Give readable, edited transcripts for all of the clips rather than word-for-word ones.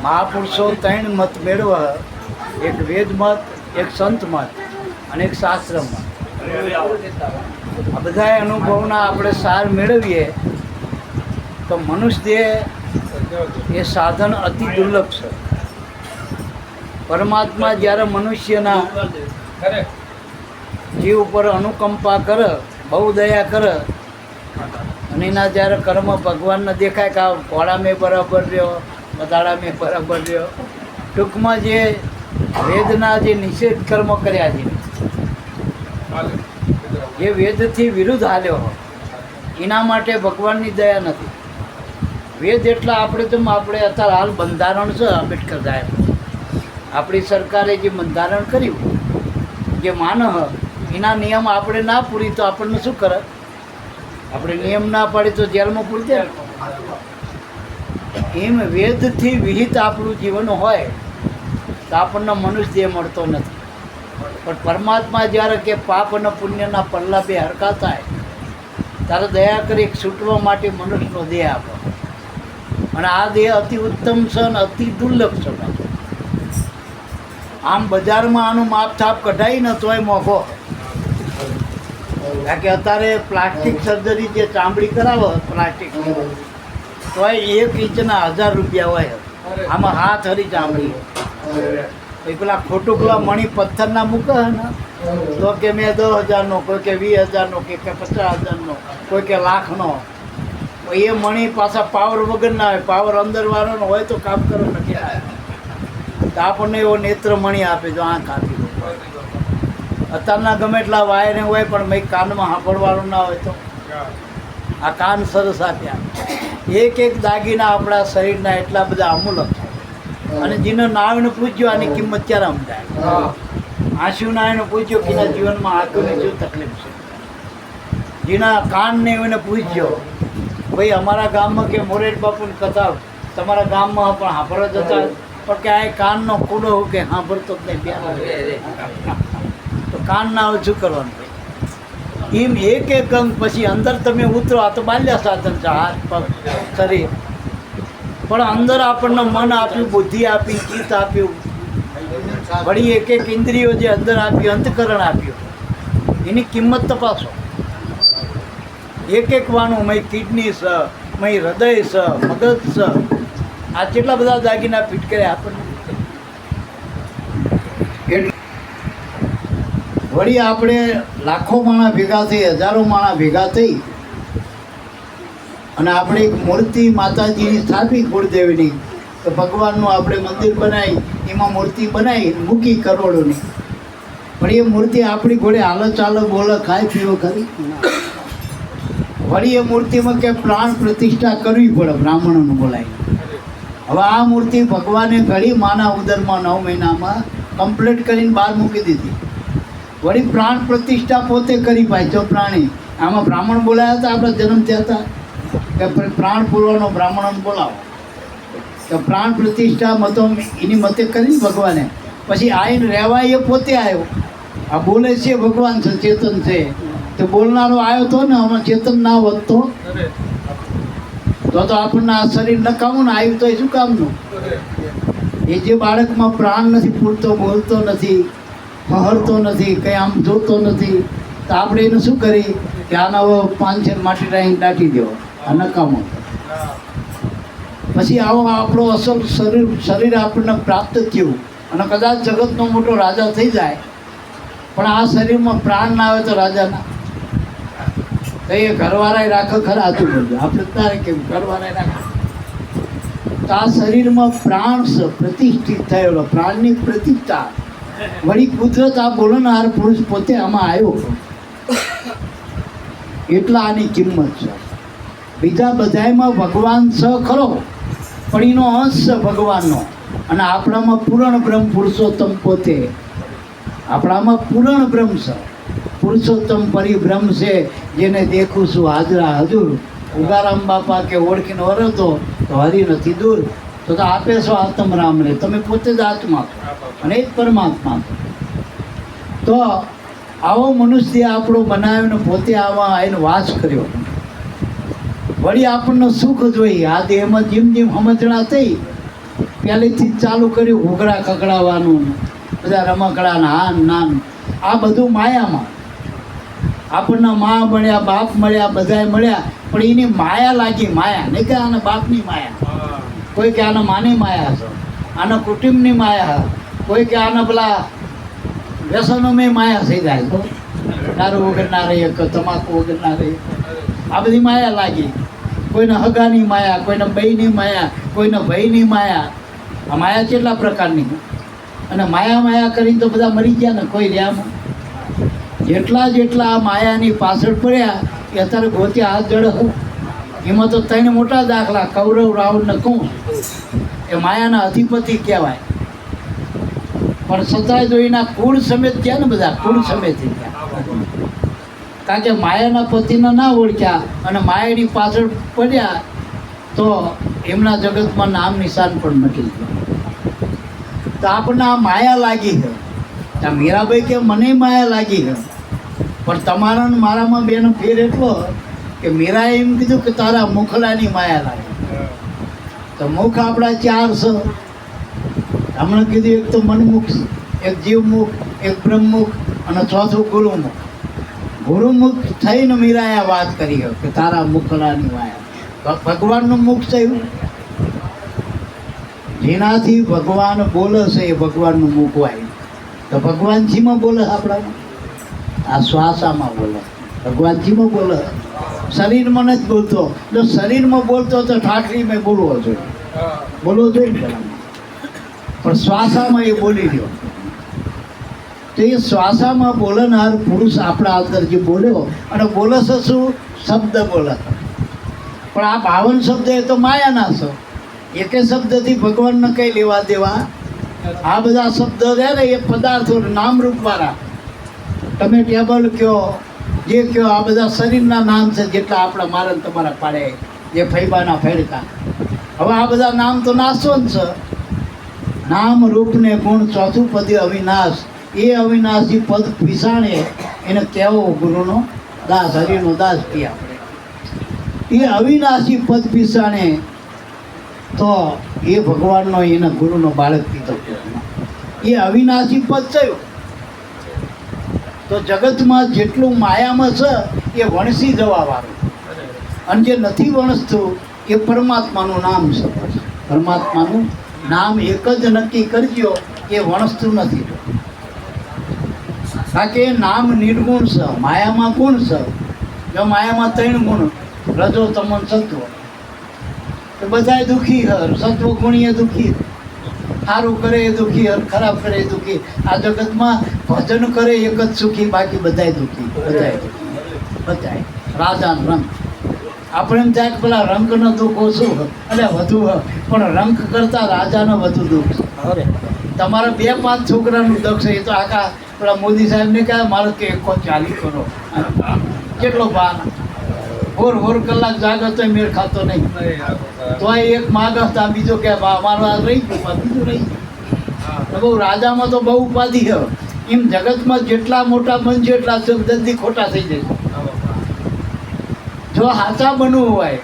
મહાપુરુષો 3 મત મેળવ્યા, એક વેદ મત, એક સંત મત અને એક શાસ્ત્ર મત. આ બધા અનુભવના આપણે સાર મેળવીએ તો મનુષ્ય દેહ એ સાધન અતિ દુર્લભ છે. પરમાત્મા જ્યારે મનુષ્યના જીવ ઉપર અનુકંપા કરે, બહુ દયા કરે અને એના જ્યારે કર્મ ભગવાનને દેખાય કે આ ઘોડા મેં બરાબર રહ્યો, બધાડા મેં બરાબર રહ્યો, ટૂંકમાં જે વેદના જે નિષેધ કર્મ કર્યા છે, જે વેદથી વિરુદ્ધ હાલ્યો હોય, એના માટે ભગવાનની દયા નથી. વેદ એટલા આપણે અત્યારે હાલ બંધારણ છે આંબેડકર સાહેબ, આપણી સરકારે જે બંધારણ કર્યું, જે માનવ એના નિયમ આપણે ના પૂરી તો આપણને શું કરે? આપણે નિયમ ના પાડી તો જેલમાં પૂરી જાય. એમ વેદથી વિહિત આપણું જીવન હોય તો આપણને મનુષ્ય દેહ મળતો નથી. પણ પરમાત્મા જ્યારે કે પાપ અને પુણ્યના પલ્લા બે હરખા થાય ત્યારે દયા કરી છૂટવા માટે મનુષ્યનો દેહ આપો. અને આ દેહ અતિ ઉત્તમ છે અને અતિ દુર્લભ છે. આમ બજારમાં આનું માપથાપ કઢાય ને તોય મોંઘો. કારણ કે અત્યારે પ્લાસ્ટિક સર્જરી જે ચામડી કરાવો પ્લાસ્ટિકની, તોય 1 ઇંચના 1000 રૂપિયા હોય. આમાં હાથ હરી ચામડી. પછી પેલા ખોટું પેલા મણી પથ્થરના મૂકે ને તો કે મેં 10,000નો, કોઈ કે 20,000નો, કે 50,000નો, કોઈ કે લાખનો. એ મણી પાછા પાવર વગરના હોય, પાવર અંદરવાળાનો હોય તો કામ કરો નથી. તો આપણને એવો નેત્ર મણી આપે જો આંખ આપી દો. અત્યારના ગમે એટલા વાયર હોય પણ મેં કાનમાં સાંભળવાનું ના હોય તો આ કાન સરસ આપ્યા. એક દાગીના આપણા શરીરના એટલા બધા અમૂલક છે. અને જેને નાવીને પૂછ્યો આની કિંમત ક્યારે સમજાય? આંસુ નાવીને પૂછ્યો કે એના જીવનમાં આંખોની શું તકલીફ છે. જેના કાનને એને પૂછ્યો ભાઈ અમારા ગામમાં કે મોરેટ બાપુની કથા તમારા ગામમાં પણ સાંભળો જ હતા, પણ કે આ કાનનો કૂડો કે સાંભળતો જ નહીં. તો કાન ના હોય શું કરવાનું? એમ એક અંગ પછી અંદર તમે ઉતરો. આ તો બાલ્યા સાધન છે, હાથ પગ શરીર, પણ અંદર આપણને મન આપ્યું, બુદ્ધિ આપી, ચિત્ત આપ્યું, વળી એક ઇન્દ્રિયો જે અંદર આપ્યું, અંતકરણ આપ્યું, એની કિંમત તપાસો. એક વાનું મય કિડની છે, મય હૃદય છે, મગજ છે, આ કેટલા બધા દાગીના ફિટ કર્યા આપણને. વળી આપણે લાખો માણસ ભેગા થઈ, હજારો માણસ ભેગા થઈ અને આપણે એક મૂર્તિ માતાજીની સ્થાપી કુળદેવીની, તો ભગવાનનું આપણે મંદિર બનાવી એમાં મૂર્તિ બનાવી મૂકી કરોડોની. પણ એ મૂર્તિ આપણી ઘોડે હાલો ચાલો બોલો ખાય પીવો ખરી. વળી એ મૂર્તિમાં કે પ્રાણ પ્રતિષ્ઠા કરવી પડે બ્રાહ્મણોને બોલાવી. હવે આ મૂર્તિ ભગવાને ઘડી માના ઉદરમાં 9 મહિનામાં કમ્પ્લીટ કરીને બહાર મૂકી દીધી. વળી પ્રાણ પ્રતિષ્ઠા પોતે કરી પાય જો પ્રાણી. આમાં બ્રાહ્મણ બોલાયા હતા આપણા જન્મ થયા હતા કે પ્રાણ પૂર્વનો બ્રાહ્મણોને બોલાવો. તો પ્રાણ પ્રતિષ્ઠા મતો એની મતે કરી ભગવાને. પછી આવીને રહેવા એ પોતે આવ્યો. આ બોલે છે ભગવાન છે, ચેતન છે, તો બોલનારો આવ્યો તો ને આમાં ચેતન ના વધતો તો આપણને આ શરીર નકામું ને આવ્યું તો એ શું કામનું? એ જે બાળકમાં પ્રાણ નથી પૂરતો, બોલતો નથી, હરતો નથી, કંઈ આમ જોતો નથી, તો આપણે એને શું કરી કે આના 5 માટી રાઈને દાટી દેવો, આ નકામો. પછી આવો આપણો અસલ શરીર આપણને પ્રાપ્ત થયું અને કદાચ જગતનો મોટો રાજા થઈ જાય, પણ આ શરીરમાં પ્રાણ ના આવે તો રાજા ના. તો એ ઘરવાળાએ રાખે ખરા હતું બધું આપણે તારે કેમ ઘરવાળાએ રાખે. તો આ શરીરમાં પ્રાણ પ્રતિષ્ઠિત થયેલો, પ્રાણની પ્રતિષ્ઠા. વળી કુદરત આ બોલનાર પુરુષ પોતે આમાં આવ્યો એટલા આની કિંમત છે. બીજા બધામાં ભગવાન છે ખરો, પણ એનો અંશ છે ભગવાનનો. અને આપણામાં પૂર્ણ બ્રહ્મ પુરુષોત્તમ પોતે, આપણામાં પૂર્ણ બ્રહ્મ છે, પુરુષોત્તમ પરિબ્રહ્મ છે, જેને દેખું છું હાજરા હજુર. ઉગારામ બાપા કે ઓળખીને વરતો તો હરી નથી દૂર. તો આપે છો આત્મ રામને, તમે પોતે જ આત્મા અને એ જ પરમાત્મા. તો આવો મનુષ્ય આપણો બનાવીને પોતે આવા એને વાસ કર્યો. વળી આપણને સુખ જોઈએ આ દેહમાં જેમ જેમ સમજણા થઈ પહેલેથી જ ચાલુ કર્યું ઘૂઘરા ખકડાવવાનું, બધા રમકડા ને હાન નાન, આ બધું માયામાં. આપણને મા મળ્યા, બાપ મળ્યા, બધાય મળ્યા, પણ એની માયા લાગી. માયા નહીં કે આને બાપની માયા, કોઈ કે આને માની માયા છે, આના કુટુંબની માયા, કોઈ કે આને પેલા વ્યસનોમાં માયા થઈ જાય. તો દારૂ વગર ના રહી શકો, તમાકુ વગર ના રહી, આ બધી માયા લાગી. કોઈને હગાની માયા, કોઈને બહેની માયા, કોઈને ભાઈની માયા. આ માયા કેટલા પ્રકારની. અને માયા કરીને તો બધા મરી ગયા ને, કોઈ રહ્યા. જેટલા આ માયાની પાછળ પડ્યા એ અત્યારે ગોત્યા હાથ જડ. એમાં તો 3 મોટા દાખલા, કૌરવ, રાવણ ને કુંભ. એ માયાના અધિપતિ કહેવાય. પણ છતાંય જો એના કુળ સમેત ગયા ને, બધા કુળ સમેત ગયા. કારણ કે માયાના પતિને ના ઓળખ્યા અને માયાની પાછળ પડ્યા તો એમના જગતમાં નામ નિશાન પણ મટી ગયું. તો આપણને આ માયા લાગી છે. ત્યાં મીરાબાઈ કે મને માયા લાગી છે, પણ તમારા ને મારામાં બેનો ફેર એટલો કે મીરાએ એમ કીધું કે તારા મુખલાની માયા લાગી. તો મુખ આપણા 4 છે. હમણાં કીધું એક તો મનમુખ, એક જીવમુખ, એક બ્રહ્મમુખ અને ચોથું ગુરુમુખ. ગુરુમુખ થઈને મીરાએ આ વાત કરી કે તારા મુખલાની માયા. ભગવાનનું મુખ થયું, જેનાથી ભગવાન બોલે છે એ ભગવાનનું મુખ હોય. તો ભગવાનજીમાં બોલે, આપણામાં આ શ્વાસામાં બોલે, ભગવાનજીમાં બોલે. શરીરમાં નથી બોલતો. જો શરીરમાં બોલતો તો ઠાઠરીમાં બોલવો જોઈએ, બોલવો જોઈએ ને પેલામાં. પણ શ્વાસામાં એ બોલી રહ્યો. તો એ શ્વાસામાં બોલનાર પુરુષ આપણા અંદર જે બોલ્યો, અને બોલે છે શું? શબ્દ બોલે. પણ આ 52 શબ્દ એ તો માયાના છે. એકે શબ્દથી ભગવાનને કંઈ લેવા દેવા. આ બધા શબ્દ છે ને એ પદાર્થો નામરૂપવાળા. તમે ટેબલ કહો, જે કહો, આ બધા શરીરના નામ છે. જેટલા આપણા મારા તમારા પાડે, જે ફૈબાના ફેડકા, હવે આ બધા નામ તો નાશો જ છે. નામ રૂપ ને ગુણ ચોથું પદે અવિનાશ. એ અવિનાશી પદ પીસાણે એને કહેવો ગુરુનો દાસ, હરિનો દાસ કહે આપણે. એ અવિનાશી પદ પીસાણે તો એ ભગવાનનો, એના ગુરુનો બાળક કીધો. એ અવિનાશી પદ થયું. તો જગતમાં જેટલું માયામાં છે એ વણસી જવાવાળું, અને જે નથી વણસતું એ પરમાત્માનું નામ છે. પરમાત્માનું નામ એક જ નક્કી કરજો, એ વણસતું નથી. કારણ કે નામ નિર્ગુણ છે, માયામાં ગુણ છે. જો માયામાં 3 ગુણ, રજો તમન સત્વ, તો બધાય દુઃખી હર. સત્વ ગુણીએ દુઃખી, સારું કરે એ દુઃખી, ખરાબ કરે એ દુઃખી. આ જગતમાં ભજન કરે એક જ સુખી, બાકી બધાય દુઃખી. બધાય રાજાનો રંગ. આપણે એમ થાય કે પેલા રંગનો દુઃખ ઓછું એટલે વધુ, પણ રંગ કરતાં રાજાનો વધુ દુઃખ છે. તમારા 2-5 છોકરાનું દુઃખ છે. એ તો આખા પેલા મોદી સાહેબને કહે મારે કે 140 કરો. કેટલો ભાર, હોર કલાક જાગો તો મેળ ખાતો નહીં. તો એક માગતા બીજો કે અમારો આ રહી ગયું, બીજું રહી ગયું. બહુ રાજામાં તો બહુ ઉપાધિ છે. એમ જગતમાં જેટલા મોટા બનશે એટલા જલ્દી ખોટા થઈ જશે. જો સાચા બનવું હોય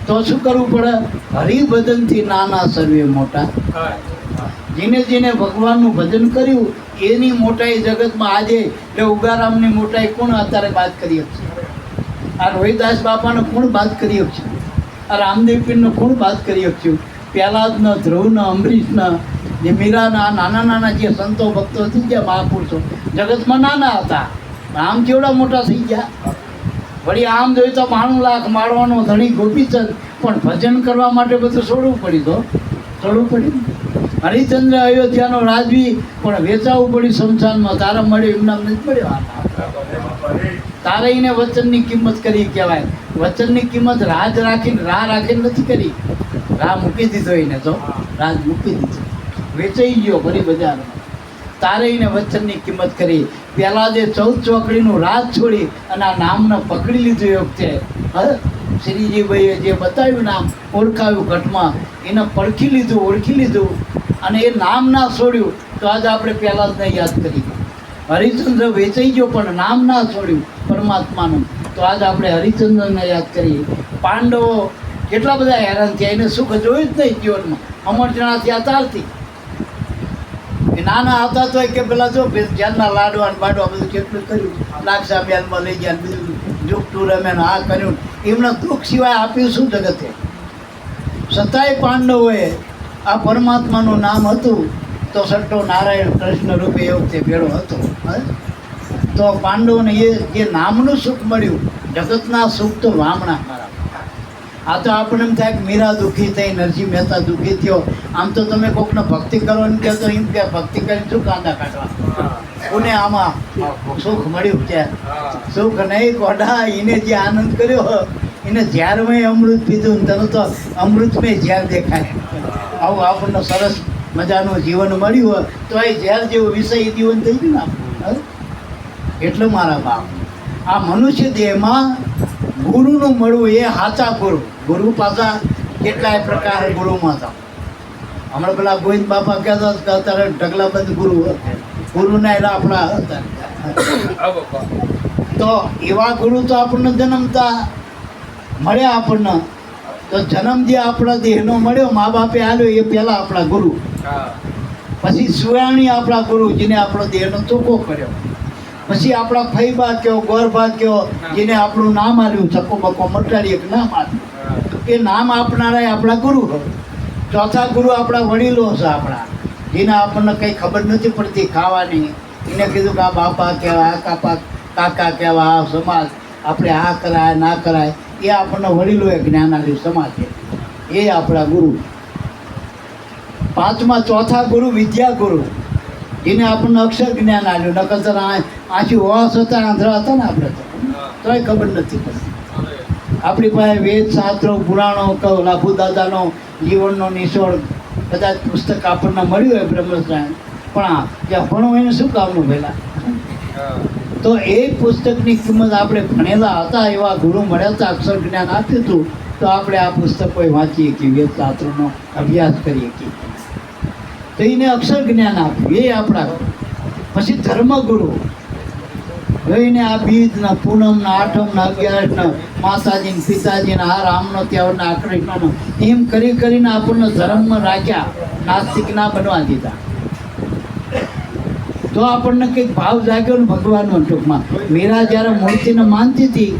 તો શું કરવું પડે? હરિભજનથી નાના સર્વે મોટા. જેને ભગવાનનું ભજન કર્યું એની મોટાઈ જગતમાં આજે. એટલે ઉગારામની મોટાઈ કોણ અત્યારે વાત કરી છે? આ રોહિદાસ બાપાને કોણ વાત કરી છે? આ રામદેવ પીરને કોણ વાત કરી છે? પહેલાદના, ધ્રુવના, અમરીશના, જે મીરાના, નાના જે સંતો ભક્તો થઈ ગયા, મહાપુરુષો જગતમાં નાના હતા, આમ કેવડા મોટા થઈ ગયા. વળી આમ જોઈએ તો 92 લાખ માળવાનો ધણી ગોપીચંદ, પણ ભજન કરવા માટે બધું છોડવું પડ્યું. હરિચંદ્ર અયોધ્યાનો રાજવી, પણ વેચાવવું પડ્યું શમશાનમાં. તારા મળ્યો એમના નથી મળ્યો. તારે એને વચનની કિંમત કરી કહેવાય. વચનની કિંમત રાહ રાખીને નથી કરી. રાહ મૂકી દીધો એને, તો રાજ મૂકી દીધો, વેચાઈ ગયો ફરી બજારમાં. તારે એને વચનની કિંમત કરી. પહેલાં જે 14 ચોકડીનું રાજ છોડી અને આ નામને પકડી લીધું એ વખતે શ્રીજીભાઈએ જે બતાવ્યું નામ, ઓળખાવ્યું ઘટમાં, એને ઓળખી લીધું અને એ નામ ના છોડ્યું. તો આજે આપણે પહેલાં જ નહીં યાદ કરી. હરિચંદ્ર વેચાઈ ગયો પણ નામ ના છોડ્યું પરમાત્માનું. તો આજે આપણે હરિચંદ્રને યાદ કરીએ. પાંડવો કેટલા બધા હેરાન થયા, એને સુખ જોયું જ નહીં જીવનમાં. અમરચણાથી આ ચાલતી. એ નાના હતા તો કે પેલા જો જ્યારના લાડવા ને બાડવા બધું કેટલું કર્યું, લાક્ષા બેલમાં લઈ ગયા, બીજું જોગતું રમે ને આ કર્યું. એમને દુઃખ સિવાય આપ્યું શું જગતે? છતાંય પાંડવોએ આ પરમાત્માનું નામ હતું તો સટ્ટો નારાયણ કૃષ્ણ રૂપે એવું તે ભેળો હતો. તો પાંડવોને એ જે નામનું સુખ મળ્યું, જગતના સુખ તો વામણા મારા. આ તો આપણે એમ થાય કે મીરા દુઃખી થઈ, નરસિંહ મહેતા દુઃખી થયો. આમ તો તમે કોકને ભક્તિ કરો ને કહો તો એમ કે ભક્તિ કરીને શું કાંદા કાઢવા? કોને આમાં સુખ મળ્યું? ત્યાં સુખ નહીં કોઢા. એને જે આનંદ કર્યો એને ઝેરમાં અમૃત પીધું ને તને તો અમૃતમાં ઝેર દેખાય. આવું આપણને સરસ મજાનું જીવન મળ્યું હોય તો એ ઝેર જેવું વિષય જીવન થઈ ગયું ને આપણું. એટલે મારા બાપ, આ મનુષ્ય દેહમાં ગુરુનું મળવું એ સાચા ગુરુ. ગુરુ પાછા કેટલાય પ્રકાર ગુરુમાં હતા. હમણાં પેલા ગોવિંદ બાપા કહેતા કે અત્યારે ઢગલાબંધ ગુરુ હતા. ગુરુના એના આપણા હતા. તો એવા ગુરુ તો આપણને જન્મતા મળ્યા. આપણને તો જન્મ જે આપણા દેહનો મળ્યો, મા બાપે આવ્યો એ પહેલાં આપણા ગુરુ. પછી સુવાણી આપણા ગુરુ, જેને આપણો દેહનો ચોખ્ખો કર્યો. પછી આપણા ફઈબા કયો, ગોરબા કયો, જેને આપણું નામ આવ્યું, ચકો બકો મટાડી એક નામ આવ્યું. એ નામ આપનારા આપણા ગુરુ હોય. ચોથા ગુરુ આપણા વડીલો છે આપણા, જેને આપણને કંઈ ખબર નથી પડતી ખાવાની. એને કીધું કે આ બાપા કહેવાય, આ કાકા કહેવાય, આ સમાજ આપણે આ કરાય ના કરાય, એ આપણને વડીલોએ જ્ઞાન આવ્યું સમાજે. એ આપણા ગુરુ. પાંચમા ચોથા ગુરુ વિદ્યા ગુરુ, જેને આપણને અક્ષર જ્ઞાન આવ્યું. નકર આંસુ હોશ હતા, આંધળા હતા ને આપણે તોય ખબર નથી પડતી. આપણી પાસે વેદ શાસ્ત્રો પુરાણો લાભુ દાદાનો જીવનનો નિચોડ કદાચ પુસ્તક આપણને મળ્યું હોય બ્રહ્મસ્નાન, પણ જ્યાં ભણવું એને શું કામનું પહેલાં? તો એ પુસ્તકની કિંમત આપણે ભણેલા હતા, એવા ગુરુ મળ્યા હતા, અક્ષર જ્ઞાન આપ્યું હતું, તો આપણે આ પુસ્તકો વાંચીએ કે વેદ શાસ્ત્રોનો અભ્યાસ કરીએ કે તો એને અક્ષર જ્ઞાન આપ્યું. એ આપણા. પછી ધર્મગુરુ, એને આ બીજના, પૂનમના, આઠમના, 11ના, માતાજીને, પિતાજીને, આ રામનો તહેવારના, આ કૃષ્ણનો, એમ કરી કરીને આપણને ધર્મમાં રાખ્યા. નાસ્તિક ના બનવા દીધા. તો આપણને કંઈક ભાવ જાગ્યો ને ભગવાનનો. ટૂંકમાં મીરા જ્યારે મૂર્તિને માનતી હતી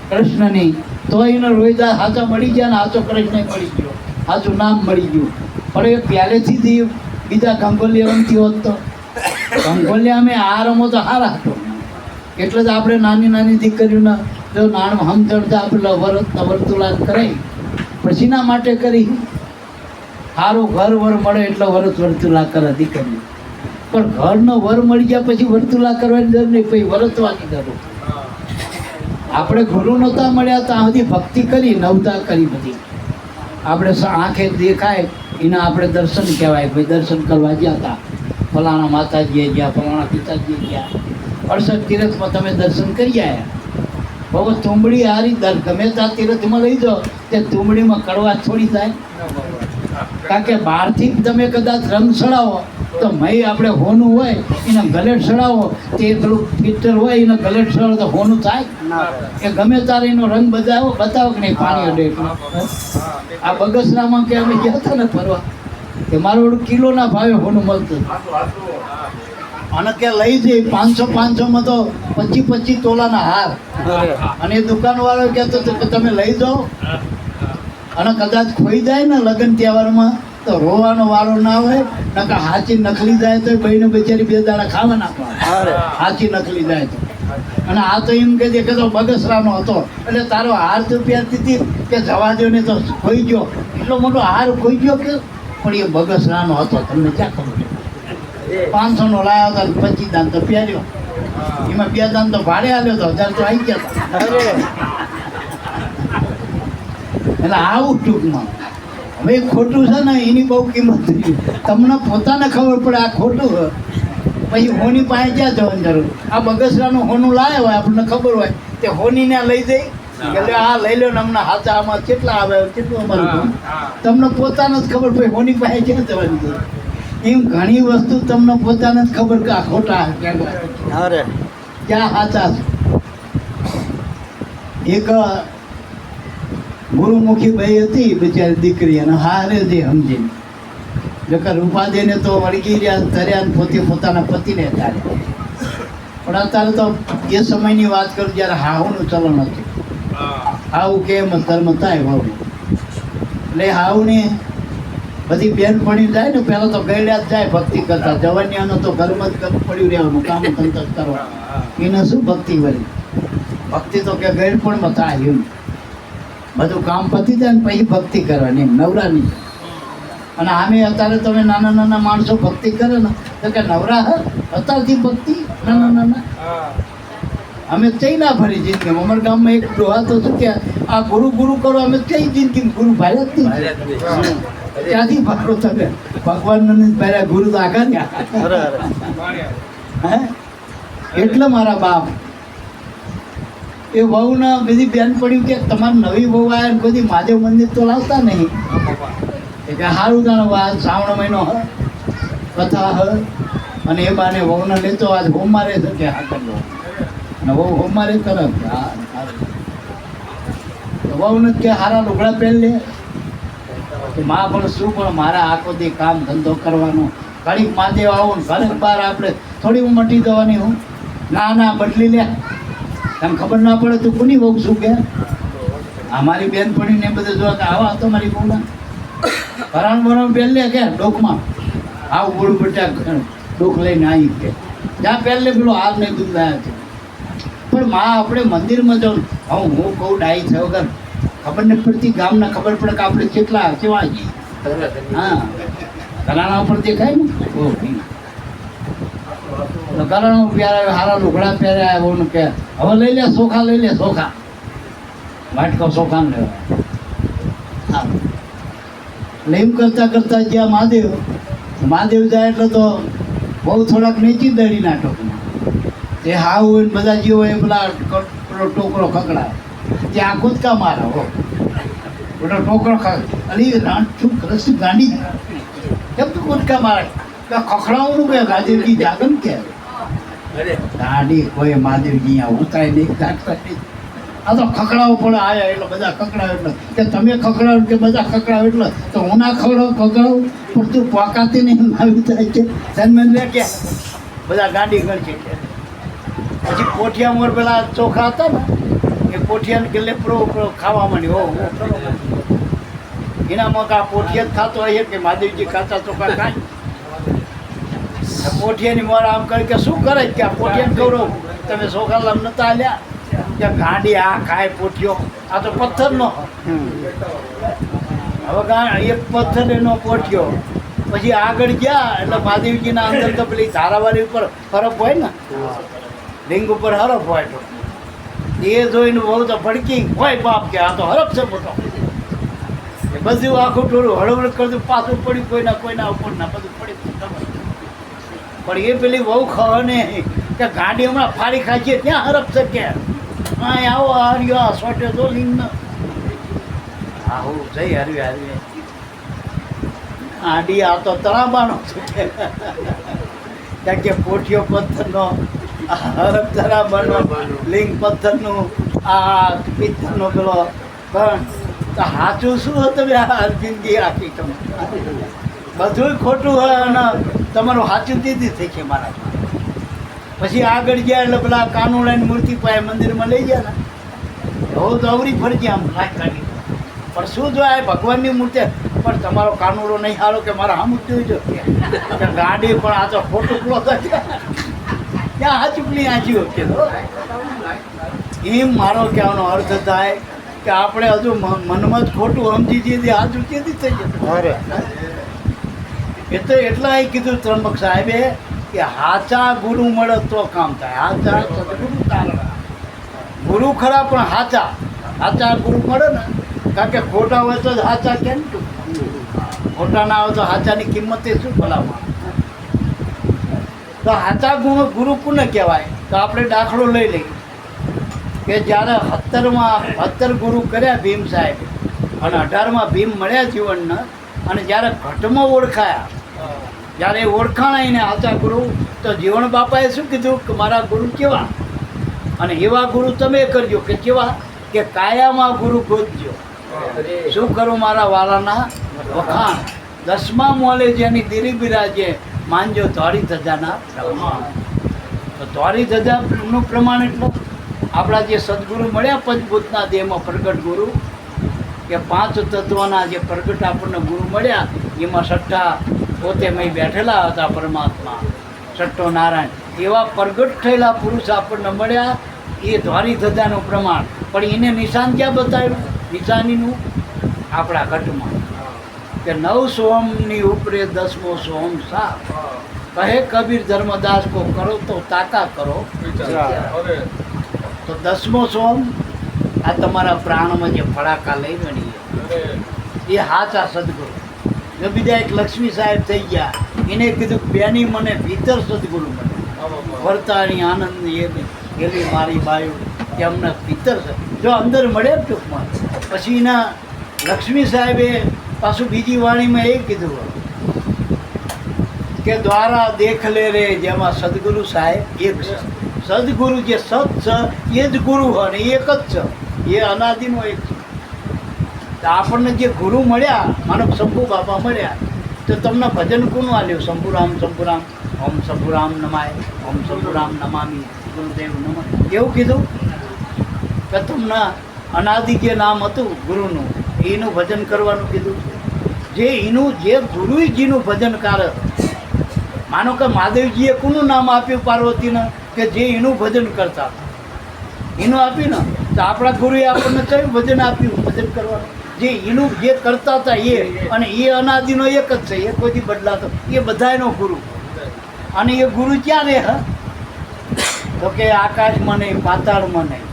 કૃષ્ણની, તો એને રોહિદાસ હાચા મળી ગયા ને હાચો કૃષ્ણ મળી ગયો, હાચું નામ મળી ગયું. પણ એ પહેલેથી બીજા કંકોલિયાથી હોત તો કંકોલિયા અમે આ રમો તો હારા હતો. એટલે જ આપણે નાની નાની દીકરીઓના જો નાણ સમજણતા આપણે વર્તુલાન કરાવી. પછીના માટે કરી સારું ઘર વર મળે એટલે વર્તુલા કરે દીકરી. પણ ઘરનો વર મળી ગયા પછી વર્તુલા કરવાની જરૂર નહીં, પછી વરતવાની જરૂર. આપણે ગુરુ નહોતા મળ્યા ત્યાં સુધી ભક્તિ કરી, નવતા કરી બધી. આપણે આંખે દેખાય એના આપણે દર્શન કહેવાય. ભાઈ દર્શન કરવા ગયા હતા, ફલાણા માતાજીએ ગયા, ફલાણા પિતાજીએ ગયા. 68 તીરથમાં તમે દર્શન કરી આવ્યા. બહુ તુંબડી હારી ગમે ત્યાં તીરથમાં લઈ જાઓ તે તુંબડીમાં કડવા છોડી જાય. કારણ કે બહારથી તમે કદાચ રંગ ચડાવો તો મય આપણે હોનું હોય એને ગલેટ ચડાવો, તે પેલું પિક્ચર હોય એને ગલેટ ચડાવો તો હોનું થાય એ ગમે તારે એનો રંગ બતાવો કે નહીં પાણી અડે. આ બગસરામાં કે અમે ગયા હતા ને ફરવા, કે મારું કિલોના ભાવે હોનું મળતું અને કે લઈ જઈ 500-500માં તો 25-25 તોલાના હાર. અને એ દુકાનવાળો કહેતો હતો કે તમે લઈ જાઓ અને કદાચ ખોઈ જાય ને લગ્ન તહેવારમાં તો રોવાનો વારો ના હોય. નકા હાચી નખલી જાય તો બહેનો બેચારી 2 દાડા ખાવા નાખવા, હાચી નખલી જાય તો. અને આ તો એમ કહે કે તો બગસરાનો હતો એટલે તારો હાર તો પહેરતી હતી કે જવા દો ને તો ખોઈ ગયો. એટલો મોટો હાર ખોઈ ગયો કે પણ એ બગસરાનો હતો, તમને ક્યાં ખબર? 500નો લાવ્યો હતો, 25 દાન તો પહેર્યો. એમાં 2 દાન તો ભાડે આવ્યો હતો, 1000 તો આવી ગયા હતા. એટલે આવું ટૂંકમાં. હવે ખોટું છે ને એની બહુ કિંમત થઈ. તમને પોતાને ખબર પડે આ ખોટું હોય પછી હોની પાસે ક્યાં જવાની જરૂર? આ બગસરાનું હોનું લાવ્યો હોય આપણને ખબર હોય તે હોનીને લઈ જઈ એટલે આ લઈ લો ને અમને હાથા આમાં કેટલા આવે કેટલું અમારું. તમને પોતાને જ ખબર પછી હોની પાસે ક્યાં જવાની જરૂર? એમ ઘણી વસ્તુ તમને પોતાને જ ખબર કે આ ખોટા ક્યાં સાચા છે. એક ગુરુમુખી ભાઈ હતી બિચારી દીકરી, અને હારે જે સમજીને જોકે રૂપાદેને તો વળગી રહ્યા ધર્યા ને પોતે પોતાના પતિને તારે. પણ અત્યારે તો એ સમયની વાત કરું જ્યારે હાહુનું ચલણ હતું. હાહુ કેમ ધર્મ થાય ભાવ એટલે હાહુને બધી બેનપણી જાય ને પહેલાં તો ગયડ્યા જ જાય ભક્તિ કરતા. જવાનિયાનો તો ઘરમાં જ પડ્યું રહેવાનું, કામ ધંધો કરવા. એને શું ભક્તિ વળી? ભક્તિ તો કે ગયડપણમાં થાય એમ. બધું કામ પતી જાય ને પછી ભક્તિ કરવાની, એમ નવરાની. અને આમે અત્યારે તમે નાના નાના માણસો ભક્તિ કરે ને તો કે નવરા અત્યારથી ભક્તિ નાના નાના. અમે કઈ ના ફરી જિંદગી. અમારા ગામમાં એક ડોહા તો શું કે આ ગુરુ ગુરુ કરો, અમે કઈ જિંદગી ગુરુ ભાર્યા જ નહીં. ત્યાંથી ભારો તમે ભગવાન ભાર્યા ગુરુ તો આગળ હે. એટલે મારા બાપ એ વહુના બધી બેન પડ્યું કે તમારે નવી વહુ આવ્યા ને બધી મહાદેવ મંદિર તો લાવતા નહીં. કે સારું જાણો આજ શ્રાવણ મહિનો હ કથા હ અને એ બાને વહુને લેતો આજ હોમારે છે કે હા કરલો અને વહુ હોમારે કરે. વહુને કે હારા લુગડા પહેર લે કે માં પણ શું પણ મારા આખો દી કામ ધંધો કરવાનો. ઘડીક મહાદેવ આવો ને ઘરે બહાર આપણે થોડી મટી જવાની. હું ના ના બદલી લે, તને ખબર ના પડે તું કોની વહુ શું કે. અમારી બેનપણીને બધે જોવા કે આવા હતો મારી બહુના ભરણ ભરણ પહેલે કે ડોકમાં આવું બોલું બટા ડોક લઈને આવી કે જ્યાં પહેલે પેલો હાથ નહીં દૂધ લાયા છે. પણ માં આપણે મંદિરમાં જાઉં હું કહું ડાઈ છે વગર ખબર નથી પડતી. ગામના ખબર પડે કે આપણે કેટલા કેવા છીએ. હા ઘરાણા ઉપર દેખાય ને ઘરાણા પહેરાવે, હારા લુગડા પહેર્યા. એવું કે હવે લઈ લે સોખા, લઈ લે સોખા, વાટકો સોખા ને લેવા. હા એટલે એમ કરતાં કરતાં જ્યાં મહાદેવ જાય એટલે તો બહુ થોડાક નીચી દડીના ટોકમાં તે હાવ હોય ને બધા જે હોય એ પેલા ટોકરો ખકડાય ત્યાં કૂદકા મારે હો પેલો ટોકરો અલી શું રસી ગાંડી કેમ તું કૂદકા મારે ખખડાવવાનું કે મહાદેવજી જાગન કે ગાડી કોઈ મહાદેવજી અહીંયા ઉતારી નહીં કાઢતા નહીં. આ તો ખકડાવો પડે આયા એટલે બધા ખકડાવે એટલે કે તમે ખકડાવ કે બધા ખકડાવ એટલે તો હું ના ખકડાવ પણ તું પોકાતી નહીં આવી થાય છે જન્મ લે કે બધા ગાડી ગણશે. પછી પોઠિયા મોર પેલા ચોખા હતા ને એ પોઠિયાને ગેલે પ્રો ખાવા માંડી. હો એનામાં કા પોઠિયા જ ખાતો હોય કે મહાદેવજી ખાતા ચોખા ખાય. પોઠિયાની મોર આમ કરી કે શું કરે કે આ પોઠિયાને ગૌરવ તમે ચોખા લામ નતા આલ્યા કે ગાડી આ ખાય પોઠિયો. આ તો પથ્થરનો હવે એક પથ્થર એનો પોઠિયો. પછી આગળ ગયા એટલે મહાદેવજીના અંદર તો પેલી ધારાવાળી ઉપર હરફ હોય ને લિંગ ઉપર હરફ હોય તો એ જોઈને બહુ તો ભડકી હોય બાપ કે આ તો હરફ છે મોટો. એ બધું આખું ટોળું હળવળ કરતું પાછું પડ્યું કોઈના ઉપર ના બધું પડ્યું. પણ એ પેલી બહુ ખબર ને કે ગાડી હમણાં ફાડી ખાઈએ ત્યાં હરફ છે કે હા આવો હાર્યો આ સોટે તો લિંગ હા હું જઈ હારવી આડી આ તો તળાબાનો છે કે પોઠિયો પથ્થરનો હરફ તળાબાનો લિંગ પથ્થરનું આ પિત્તરનો પેલો પણ તો સાચું શું હતું આ જિંદગી આખી તમે બધું ખોટું હોય અને તમારું સાચું દીધી થઈ છે મારા. પછી આગળ ગયા એટલે પેલા કાનુડાની મૂર્તિ પાસે મંદિરમાં લઈ ગયા ને હવે તો અવરી ફરી ગયા આમ રાખ કાઢી. પણ શું જોયા ભગવાનની મૂર્તિ પણ તમારો કાનુડો નહીં હારો કે મારા આમ જ જોઈજો કે ગાડી પણ આ તો ખોટું ક્લોઝ ત્યાં હાચુકલી આંચી વખતે એમ મારો કહેવાનો અર્થ થાય કે આપણે હજુ મનમાં જ ખોટું સમજી જઈએ હાચું કેદી થઈ જતું. એટલે એટલા એ કીધું ત્રંબક સાહેબે કે હાચા ગુરુ મળે તો કામ થાય. હાચા સદગુરુ તારણા ગુરુ ખરા પણ હાચા ગુરુ મળે ને કારણ કે ખોટા હોય તો હાચા કેમ ખોટા ના હોય તો હાચાની કિંમત એ શું ભલામાં. તો હાચા ગુરુ કોને કહેવાય તો આપણે દાખલો લઈ લઈએ કે જ્યારે 17 ગુરુ કર્યા ભીમ સાહેબ અને 18માં ભીમ મળ્યા જીવનને અને જ્યારે ઘટમાં ઓળખાયા જ્યારે ઓળખાણા એને હાચા ગુરુ તો જીવન બાપાએ શું કીધું કે મારા ગુરુ કેવા અને એવા ગુરુ તમે કરજો કે કેવા કે કાયામાં ગુરુ ગોતજો. શું કરું મારા વાલાના વખાણ દસમા મોલે જેની દિલી બિરાજે માનજો ધોરી ધજાના પ્રમાણ. તો ધોરી ધજાનું પ્રમાણ એટલું આપણા જે સદગુરુ મળ્યા પંચભૂતના દેહમાં પ્રગટ ગુરુ, કે પાંચ તત્વના જે પ્રગટ આપણને ગુરુ મળ્યા, એમાં છઠ્ઠા પોતે મેં બેઠેલા હતા પરમાત્મા, છઠ્ઠો નારાયણ, એવા પ્રગટ થયેલા પુરુષ આપણને મળ્યા. એ ધોરી ધજાનું પ્રમાણ. પણ એને નિશાન ક્યાં બતાવ્યું? નિશાનીનું આપણા ઘટમાં કે 9 સોમની ઉપરે 10મો સોમ સા કહે કબીર ધર્મદાસ કો કરો તો તાકા કરો. તો 10મો સોમ આ તમારા પ્રાણમાં જે ફડાકા લઈ રહીએ એ હાચા સદગુરુ. જો બીજા એક લક્ષ્મી સાહેબ થઈ ગયા, એને કીધું બેની મને ભીતર સદગુરુ મળે, વર્તાણી આનંદની એલી મારી બાયું કે અમને ભીતર છે. જો અંદર મળે ટૂંકમાં. પછી એના લક્ષ્મી સાહેબે પાછું બીજી વાણીમાં એ કીધું કે દ્વારા દેખ લે રે, જેમાં સદગુરુ સાહેબ એક છે. સદગુરુ જે સત છે એ જ ગુરુ હોય ને એક જ છે, એ અનાદિનો એક છે. તો આપણને જે ગુરુ મળ્યા, માનો શંભુ બાપા મળ્યા, તો તમને ભજન કોનું આલ્યું? શંભુરામ શંભુરામ, ઓમ શંભુરામ નમાય, ઓમ શંભુરામ નમામી, ગુરુદેવ નમઃ. એવું કીધું કે તમને અનાદિ જે નામ હતું ગુરુનું, એનું ભજન કરવાનું કીધું. જે એનું જે ગુરુજીનું ભજન કરે, માનો કે મહાદેવજીએ કોનું નામ આપ્યું પાર્વતીને? કે જે એનું ભજન કરતા એનું આપ્યું ને. તો આપણા ગુરુએ આપણને કયું ભજન આપ્યું? ભજન કરવાનું. જે એનું જે કરતા હતા એ, અને એ અનાદિનો એક જ છે, એ કોઈથી બદલાતો. એ બધાયનો ગુરુ. અને એ ગુરુ ક્યાં રહે? તો કે આકાશમાં નહીં, પાતાળમાં નહીં,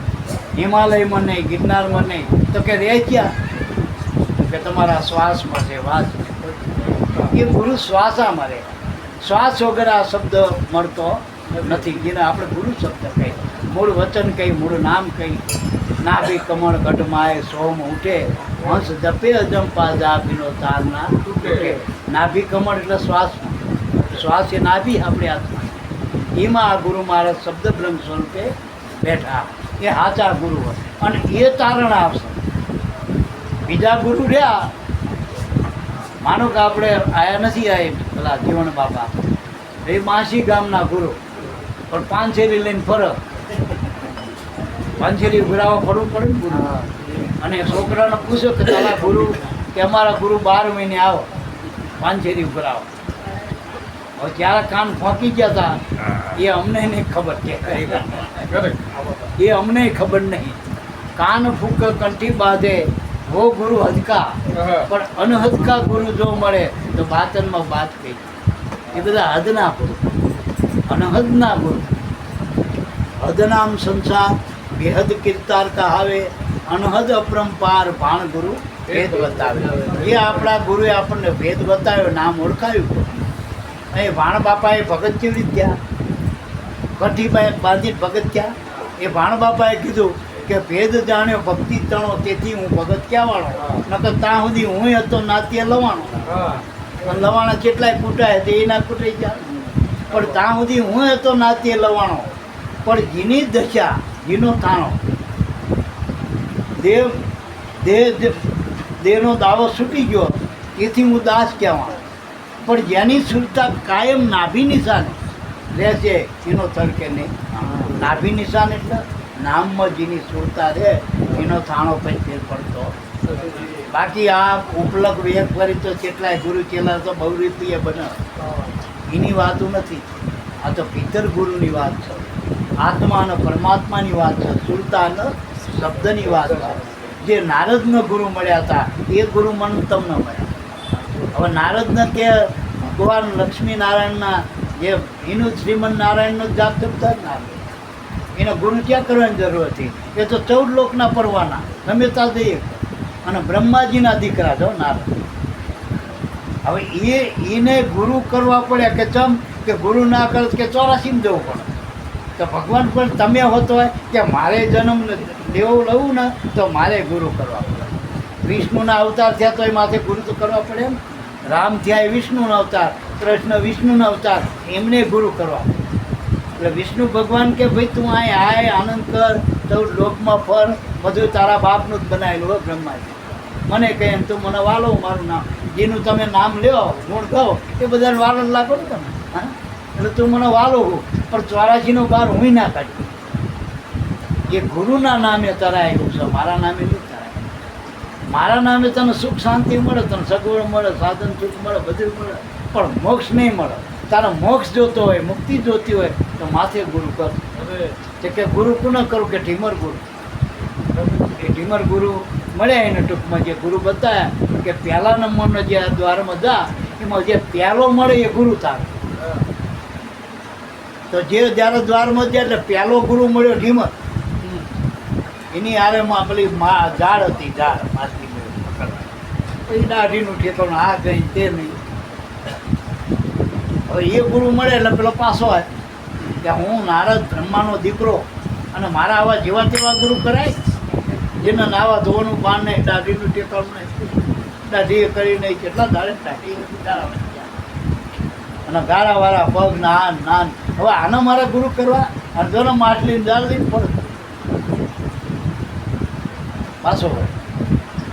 હિમાલયમાં નહીં, ગિરનારમાં નહીં. તો કે રહે ક્યાં? કે તમારા શ્વાસમાં છે. વાત એ ગુરુ શ્વાસામાં રહે. શ્વાસ વગર આ શબ્દ મળતો નથી. જેને આપણે ગુરુ શબ્દ કહીએ, મૂળ વચન કહી, મૂળ નામ કહી. નાભી કમળ ગઢમાય સોમ ઉઠે, હંસ જપે અજંપા જાભીનો તારના તૂટે. નાભી કમળ એટલે શ્વાસમાં. શ્વાસ એ નાભી આપણે હાથમાં. એમાં આ ગુરુ મહારાજ શબ્દ બ્રહ્મ સ્વરૂપે બેઠા. એ સાચા ગુરુ હોય. અને એ તારણ આવશે. બીજા ગુરુ રહ્યા, માનો કે આપણે આયા નથી, આ પેલા જીવણ બાપા એ માસી ગામના ગુરુ, પણ પાંચેરી લઈને ફરક. પાંચેરી ગુરાવા ફરવું પડે ને ગુરુ. અને છોકરાને પૂછ્યો કે તારા ગુરુ, કે અમારા ગુરુ 12 મહિને આવો પાંચેરી ગુરાવા. હવે ત્યારે કાન ફોંકી ગયા હતા, એ અમને નહીં ખબર. એ અમને ખબર નહીં. કાન ફૂક કંઠી બાંધે वो गुरु हदका, पर अनहदका गुरु जो મળે તો બાતનમાં વાત કહી. એ બધા હદના ગુરુ, અનહદના ગુરુ. હદનામ સંસાર બેહદ કિરતાર કહાવે, અનહદ અપરંપાર ભાણ ગુરુ ભેદ બતાવે. એ આપણા ગુરુએ આપણને ભેદ બતાવ્યો, નામ ઓળખાયું. એ ભાણ બાપાએ ભગત કેવી રીતે થયા? કઠીભાઈ બાંધી ભગત થયા. એ ભાણ બાપાએ કીધું કે ભેદ જાણ્યો ભક્તિ તણો, તેથી હું ભગત ક્યાં વાળો? નકર ત્યાં સુધી હું હતો નાત્ય લવાણો. પણ લવાણા કેટલાય કૂટાય તે એના કૂટાઈ ગયા. પણ ત્યાં સુધી હું હતો નાત્ય લવાણો. પણ જીની દશા, જીનો થાણો, દેહનો દાવો છૂટી ગયો, તેથી હું દાસ કહેવાનો. પણ જેની સુરતા કાયમ નાભી નિશાન રહેશે, એનો તડકે નહીં. નાભી નિશાન એટલે નામમાં જેની સુરતા રહે, એનો થાણો કંઈ ફેર પડતો. બાકી આ ઉપલક વેગ કરી તો કેટલાય ગુરુ ચેલા તો બહુ રીતિએ બને, એની વાતો નથી. આ તો પિતર ગુરુની વાત છે, આત્મા અને પરમાત્માની વાત છે, સુરતા અને શબ્દની વાત છે. જે નારદનો ગુરુ મળ્યા હતા એ ગુરુ મન તમને મળ્યા. હવે નારદને કે ભગવાન લક્ષ્મીનારાયણના જે એનું શ્રીમન નારાયણનો જાપ જપતા જ નારદ, એને ગુરુ ક્યાં કરવાની જરૂર હતી? એ તો 14 લોકના પરવાના ગમે ત્યાં જઈએ. અને બ્રહ્માજીના દીકરા છો નારદ. હવે એને ગુરુ કરવા પડ્યા. કે ચમ? કે ગુરુ ના કરે કે 84માં જવું પડે. તો ભગવાન પણ તમે હોતો હોય કે મારે જન્મ લેવો લઉં ને તો મારે ગુરુ કરવા પડે. વિષ્ણુના અવતાર થયા તો એ માથે ગુરુ તો કરવા પડે એમ. રામ થયા એ વિષ્ણુનો અવતાર, કૃષ્ણ વિષ્ણુનો અવતાર, એમને ગુરુ કરવા પડે. એટલે વિષ્ણુ ભગવાન કે ભાઈ તું અહીં આય, આનંદ કર, તો લોકમાં ફર, બધું તારા બાપનું જ બનાવેલું હોય બ્રહ્માજી. મને કહે એમ તું મને વાલો, મારું નામ જેનું તમે નામ લ્યો ગુણ કહો એ બધાને વાલો લાગો ને તમે. હા, એટલે તું મને વાલો હું, પણ 84નો બાર હું ના કાઢી. એ ગુરુના નામે તરાયેલું છે, મારા નામે નહીં તરાય. મારા નામે તને સુખ શાંતિ મળે, તને સગવડ મળે, સાધન સુખ મળે, બધું મળે, પણ મોક્ષ નહીં મળે. તારે મોક્ષ જોતો હોય, મુક્તિ જોતી હોય તો માથે ગુરુ કર. કે ગુરુ કોને કરું? કે ઢીમર ગુરુ. એ ઢીમર ગુરુ મળ્યા એને ટૂંકમાં જે ગુરુ બતાવ્યા કે પહેલા નંબરનો જે દ્વારમાં જા એમાં જે પહેલો મળે એ ગુરુ તારો. તો જે જ્યારે દ્વારમાં જાય એટલે પહેલો ગુરુ મળ્યો ઢીમર. એની હારેમાં પેલી ઝાડ હતી, ઝાડ માછલી પકડવા, એ દાઢીનું ઠેકાણું આ ગઈ તે નહીં. હવે એ ગુરુ મળે એટલે પેલો પાછો હોય કે હું નારદ બ્રહ્માનો દીકરો અને મારા આવા જેવા તેવા ગુરુ કરાય, જેને નાવા ધોવાનું બાર નહીં, દાઢીનું ટેકાણું નહીં, દાઢી કરી નહીં, કેટલા દાડે દાઢી અને ગાળાવાળા પગ નાન નાન. હવે આના મારા ગુરુ કરવા અને જોને માટલી દાળ લઈને પડે પાછો હોય.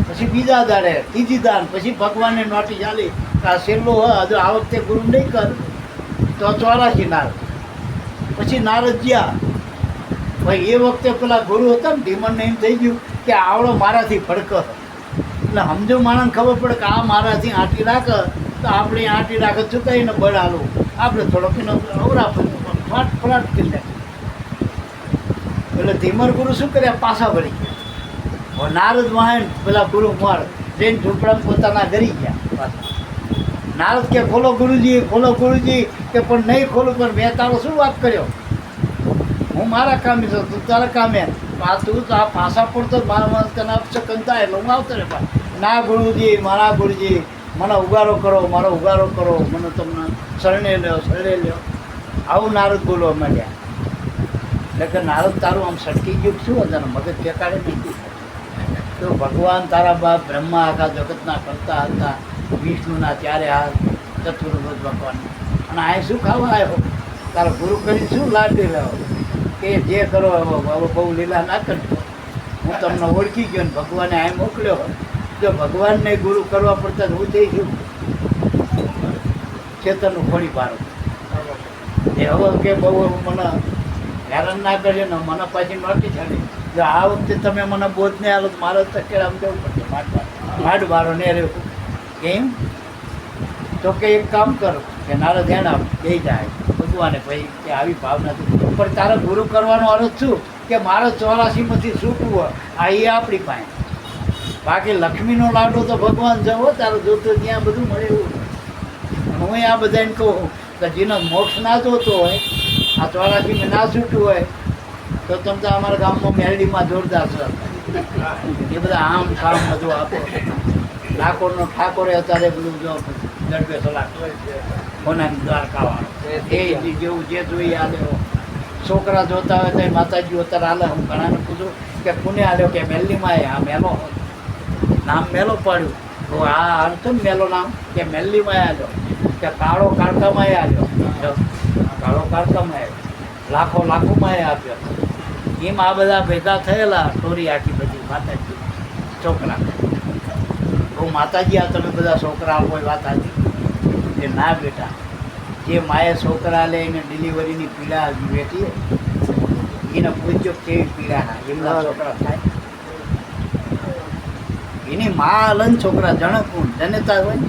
પછી બીજા દાડે ત્રીજી દાન, પછી ભગવાનને નોટી ચાલી આ છેલ્લો હોય હજુ આ વખતે ગુરુ નહીં કર તો 84 નારદ. પછી નારદ ગયા ભાઈ, એ વખતે પેલા ગુરુ હતા ને ઢીમણને એમ થઈ ગયું કે આવડો મારાથી ભડક, એટલે સમજો માણસને ખબર પડે કે આ મારાથી આંટી રાખે તો આપણે આંટી રાખે ચૂકાઈને બળ આલું, આપણે થોડોક એનો અવરા ફાટ ફલાટ કરી નાખે. એટલે ધીમર ગુરુ શું કર્યા? પાછા વળી ગયા. નારદ વાહન પેલા ગુરુ માર જઈને ઝૂંપડા પોતાના ઘરી ગયા પાછા. નારદ કે ખોલો ગુરુજી, ખોલો ગુરુજી. કે પણ નહીં ખોલું, પણ મેં તારો શું વાત કર્યો? હું મારા કામે છું, તું તારા કામે. તું તો આ પાછા પડતો મારા માણસ તને અપશકન થાય એટલે હું આવતો ને. ના ગુરુજી, મારા ગુરુજી, મને ઉગારો કરો, મારો ઉગારો કરો, મને તમને શરણે લ્યો, શરણે લ્યો. આવું નારદ બોલવા માંડ્યા. એટલે કે નારદ તારું આમ સટકી ગયું શું હતા? મગજ ટેકાડે નહીં. તો ભગવાન તારા બાપ બ્રહ્મા આખા જગતના કરતા હતા, વિષ્ણુના ત્યારે હાથ, ચતુર્ભુજ ભગવાન. અને આ શું ખાવા આવ્યો? તારો ગુરુ કરી શું લાડી રહ્યો? કે જે કરો હવે બહુ લીલા ના કરજો. હું તમને ઓળખી ગયો ને ભગવાને આ મોકલ્યો. જો ભગવાનને ગુરુ કરવા પડતા હું થઈ ગયું ચેતનનું ફળી પાડું. એ હવે કે બહુ મને હેરાન ના કરજો ને મને પાછી નોટી ચાલી. જો આ વખતે તમે મને બોધ નહીં આલો તો મારે તકેડામ જવું પડશે, માડ બારો ને રહ્યો. કેમ? તો કે એક કામ કરો કે નારો ધ્યાન આપ બે જાય ભગવાને ભાઈ કે આવી ભાવના નથી. પણ તારે ગુરુ કરવાનો અર્થ શું? કે મારે 84માંથી છૂટવું હોય આ એ આપણી પાસે. બાકી લક્ષ્મીનો લાડો તો ભગવાન જવો તારો જોતો ત્યાં બધું મળે એવું. હું આ બધાને કહું કે જેનો મોક્ષ ના જોતો હોય, આ 84માં ના છૂટવું હોય તો તમે તો અમારા ગામમાં મેરડીમાં જોરદાર છે. એ બધા આમ કામ બધું આપો. ઠાકોરનો ઠાકોરે અત્યારે બધું જો દરબે સલાહ કોનાની દ્વારકાવાળો એ જેવું જે જોઈએ આ લેવો. છોકરા જોતા હોય તો માતાજી અત્યારે હાલે. હું ઘણાને પૂછું કે પુણે હાલ્યો કે મેલ્લીમાં આ મેલો નામ મેલો પાડ્યું તો આ અર્થ મેલો નામ કે મેલ્લીમાં આવ્યો કે કાળો કાળકામાં આવ્યો, કાળો કાળકામાં આવ્યો, લાખો લાખોમાં આપ્યો. એમ આ બધા ભેગા થયેલા સ્ટોરી આખી બધી માતાજી છોકરા. હું માતાજી આ તમે બધા છોકરા આપો એ વાત હતી કે ના બેટા, જે માએ છોકરા લે એને ડિલિવરીની પીડા વેઠીએ એને પૂછજો કેવી પીડા ના એમના છોકરા થાય. એની મા અલન છોકરા જણક કોણ જનેતા હોય ને,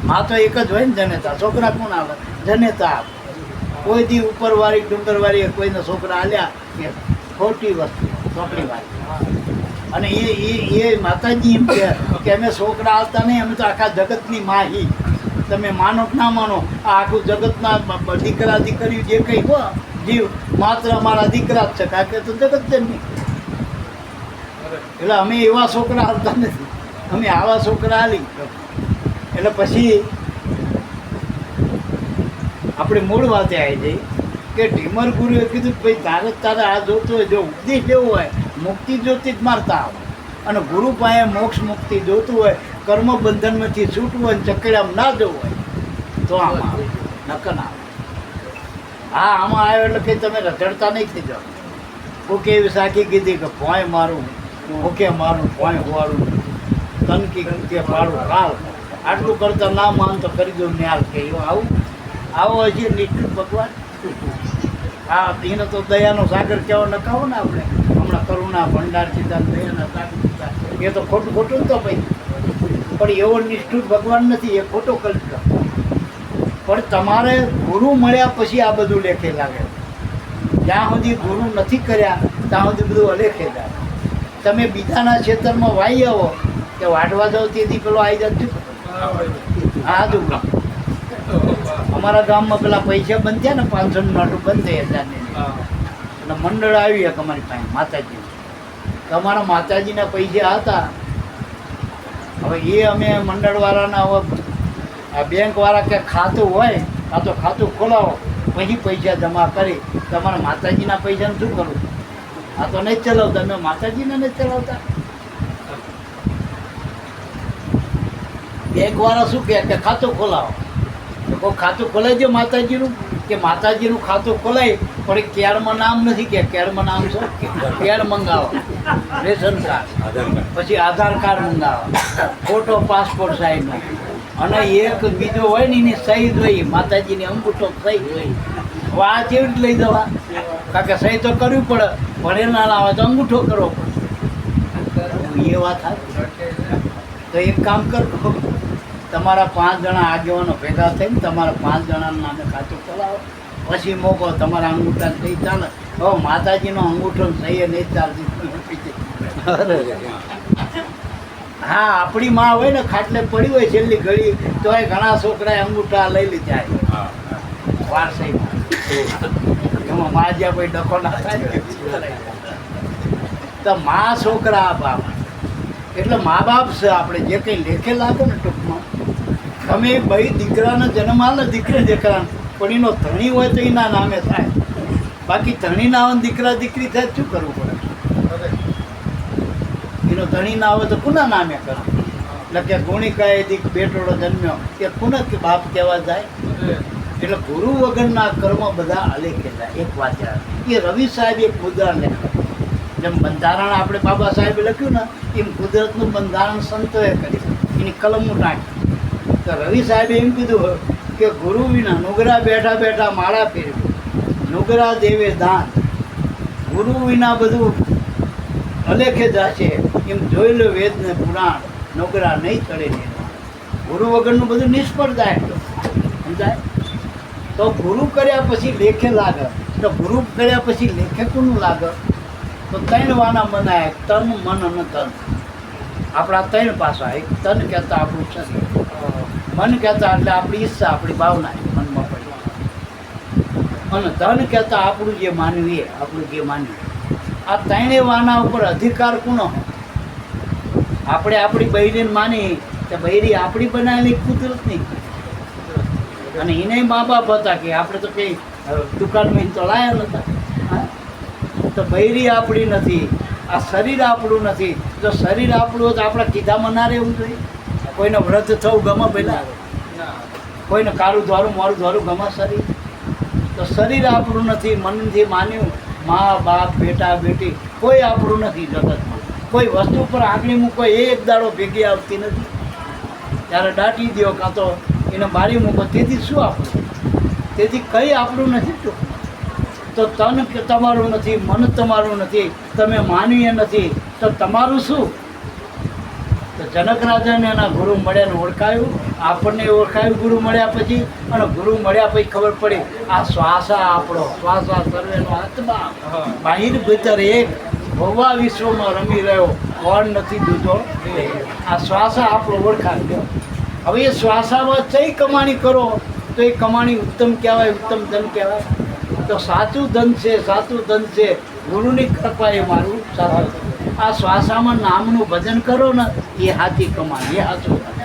મા તો એક જ હોય ને જનેતા. છોકરા કોણ આવે? જનેતા. કોઈ દી ઉપરવાળી ડુંગરવાળી કોઈને છોકરા આલ્યા કે ખોટી વસ્તુ ચોપડી વાળી. અને એ માતાજી એમ કે અમે છોકરા આવતા નહીં, અમે તો આખા જગતની માહી. તમે માનો કે ના માનો, આ આખું જગતના દીકરા દીકરીઓ જે કંઈ હો જીવ માત્ર અમારા દીકરા જ છે, કારણ કે તો જગત જ નહીં. એટલે અમે એવા છોકરા આવતા નથી, અમે આવા છોકરા આલી. એટલે પછી આપણે મૂળ વાતે આવી જઈ કે ઢીમર ગુરુએ કીધું કે ભાઈ તારે આ જોતું હોય, જો ઉપદેશ જેવું હોય, મુક્તિ જોતી જ મારતા આવે. અને ગુરુ પાસે મોક્ષ મુક્તિ જોતું હોય, કર્મ બંધનમાંથી છૂટવું હોય, ચકડામ ના જવું હોય તો આમાં આવે, નકર ના આવે. હા આમાં આવ્યો એટલે કે તમે રખડતા નહીં થઈ જાઓ. કોકે એવી સાખી કીધી કે ભોંય મારું, ઓકે મારું ભોંય હોવાળું, તનકી કે પાડું કાલ. આટલું કરતા ના માન તો કરી દઉં ન્યાલ કે આવું આવો હજી નિષ્ઠુર ભગવાન. હા, એને તો દયાનો સાગર કેવો નખાવો ને આપણે હમણાં કરુણા ભંડાર સીધા દયાના સાગર સીધા, એ તો ખોટું ખોટું તો ભાઈ. પણ એવો નિષ્ઠુર ભગવાન નથી, એ ખોટો કલ્પના. પણ તમારે ગુરુ મળ્યા પછી આ બધું લેખે લાગે. જ્યાં સુધી ગુરુ નથી કર્યા ત્યાં સુધી બધું અલેખે લાગે. તમે બીજાના ક્ષેત્રમાં વાઈ આવો કે વાટવા જાઓ તેથી પેલો આવી જતું. હા જો અમારા ગામમાં પેલા પૈસા બંધ થયા ને 500 નોટો બંધ થઈ 1000ની અને મંડળ આવી એક અમારી પાસે માતાજી. તો અમારા માતાજીના પૈસા હતા. હવે એ અમે મંડળવાળાના હવે આ બેંકવાળા કે ખાતું હોય આ તો ખાતું ખોલાવો પછી પૈસા જમા કરી. તમારા માતાજીના પૈસાને શું કરું? આ તો નહીં ચલાવતા, અમે માતાજીને નથી ચલાવતા. બેંકવાળા શું કહે કે ખાતું ખોલાવો, તો કોઈ ખાતું ખોલાવી દે માતાજીનું, કે માતાજીનું ખાતું ખોલાય પણ કેળમાં નામ નથી, કે કેળમાં નામ છે કેળ મંગાવો, રેશન કાર્ડ, પછી આધાર કાર્ડ મંગાવો, ફોટો પાસપોર્ટ સાઈઝનો, અને એક બીજો હોય ને એની સહી જોઈએ, માતાજીની અંગૂઠો સહી જોઈએ. હવે આ કેવી રીતે લઈ જવા? કારણ કે સહી તો કરવી પડે, ભણેલા ના આવે તો અંગૂઠો કરવો પડે. એ વાત તો એક કામ કરો, તમારા 5 જણા આગેવાનો ભેગા થઈને તમારા 5 જણાના નામે ખાતું ખોલાવો, પછી મોકો તમારા અંગૂઠા સહી ચાલે. હવે માતાજીનો અંગૂઠો સહી નહીં ચાલતી. હા, આપણી માં હોય ને ખાટલે પડી હોય છેલ્લી ઘડી તો એ ઘણા છોકરાએ અંગૂઠા લઈ લીધા વારસાઈમાં. એમાં મા જ્યાં કોઈ ડખો ના થાય તો મા છોકરા બાપ એટલે મા બાપ છે. આપણે જે કંઈ લેખે લાગે ને ટૂંકમાં તમે ભાઈ દીકરાનો જન્મ આલે દીકરી દીકરાને, પણ એનો ધણી હોય તો એના નામે થાય. બાકી ધણી ના હોય દીકરા દીકરી થાય શું કરવું પડે? એનો ધણી ના હોય તો કોના નામે કરે? એટલે કે ગુણિકાએ દીક બેટોડો જન્મ્યો કે કોના બાપ કહેવા જાય? એટલે ગુરુ વગરના કર્મ બધા અલેખે જાય. એક વાત એ રવિ સાહેબ એક મુદ્રા લખ્યો, જેમ બંધારણ આપણે બાબા સાહેબે લખ્યું ને એમ કુદરતનું બંધારણ સંતોએ કર્યું, એની કલમો નાખી. તો રવિ સાહેબે એમ કીધું કે ગુરુ વિના નુગરા બેઠા બેઠા માળા ફેરવી, નુગરા દેવે દાન, ગુરુ વિના બધું અલેખે જશે. એમ જોઈ લો વેદ ને પુરાણ, નુગરા નહીં ચડે ને. ગુરુ વગરનું બધું નિષ્ફળ જાય. સમજાય? તો ગુરુ કર્યા પછી લેખે લાગે. તો ગુરુ કર્યા પછી લેખે કોનું લાગે? તો 3 વાના મનાય, તન મન અને ધન. આપણા 3 પાસા. એક તન કહેતા આપણું શરીર, મન કહેતા એટલે આપણી ઈચ્છા આપણી ભાવના મનમાં પડી, અને ધન કહેતા આપણું જે માનવીએ આપણું જે માનવીએ. આ 3 વાના ઉપર અધિકાર કોનો? આપણે આપણી બૈરીને માની તો બૈરી આપણી બનાવેલી કુદરતની, અને એને મા બાપ હતા કે આપણે તો કંઈ દુકાનમાં તો લાયા નતા. તો બૈરી આપણી નથી, આ શરીર આપણું નથી. જો શરીર આપણું હોય તો આપણે કીધામાં ના રહેવું જોઈએ. કોઈને વ્રત થવું ગમે પહેલાં, કોઈને કાળું ધોરું મોરું ધોરું ગમે શરીર. તો શરીર આપણું નથી. મનથી માન્યું મા બાપ બેટા બેટી કોઈ આપણું નથી જગતમાં. કોઈ વસ્તુ પર આંગળી મૂકો એક દાડો ભેગી આવતી નથી. ત્યારે દાટી દો કાં તો એને બારી મૂકો, તેથી શું આપણું? તેથી કંઈ આપણું નથી. તો તન તમારું નથી, મન તમારું નથી, તમે માનવીએ નથી, તો તમારું શું? તો જનક રાજાને એના ગુરુ મળ્યાને ઓળખાયું, આપણને ઓળખાયું ગુરુ મળ્યા પછી. અને ગુરુ મળ્યા પછી ખબર પડી આ શ્વાસા આપણો, શ્વાસા સર્વેનો આત્મા, બાહિર ભીતર એક ભવા વિશ્વમાં રમી રહ્યો, કોણ નથી દૂધો. આ શ્વાસા આપણો ઓળખાય. હવે એ શ્વાસામાં કઈ કમાણી કરો તો એ કમાણી ઉત્તમ કહેવાય, ઉત્તમ ધન કહેવાય. તો સાચું ધન છે, સાચું ધન છે ગુરુની કૃપા. એ મારું સાચું. આ શ્વાસામાં નામનું ભજન કરો ને એ સાચી કમાણી, એ સાચું ધન,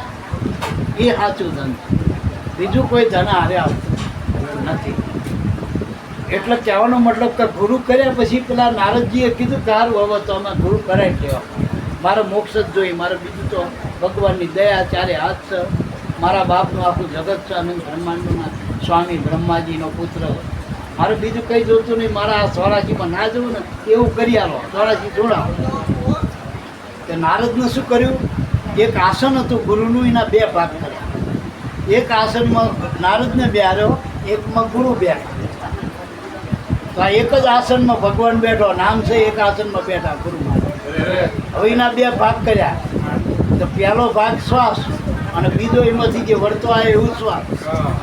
એ સાચું ધન. બીજું કોઈ ધન હારે આવતું નથી. એટલે કહેવાનો મતલબ કે ગુરુ કર્યા પછી પેલા નારદજીએ કીધું કે સારું હવે તો અમે ગુરુ કરાવી લેવા, મારે મોક્ષ જ જોઈએ, મારે બીજું તો ભગવાનની દયા ચારે હાથ છે. મારા બાપનું આખું જગત છે, અનંત બ્રહ્માંડના સ્વામી બ્રહ્માજીનો પુત્ર. મારે બીજું કંઈ જોતું નહીં. મારા આ 84માં ના જવું ને એવું કરી આલો, 84 જોડાવો. તે નારદને શું કર્યું? એક આસન હતું ગુરુનું, એના બે ભાગ કર્યા. એક આસનમાં નારદને બેહાર્યો, એકમાં ગુરુ બેઠા. તો આ એક જ આસનમાં ભગવાન બેઠો, નામ છે એક આસનમાં બેઠા ગુરુ મહારાજ. હવે એના બે ભાગ કર્યા. તો પહેલો ભાગ શ્વાસ અને બીજો એમાંથી જે વળતો આવે એ ઉશ્વાસ.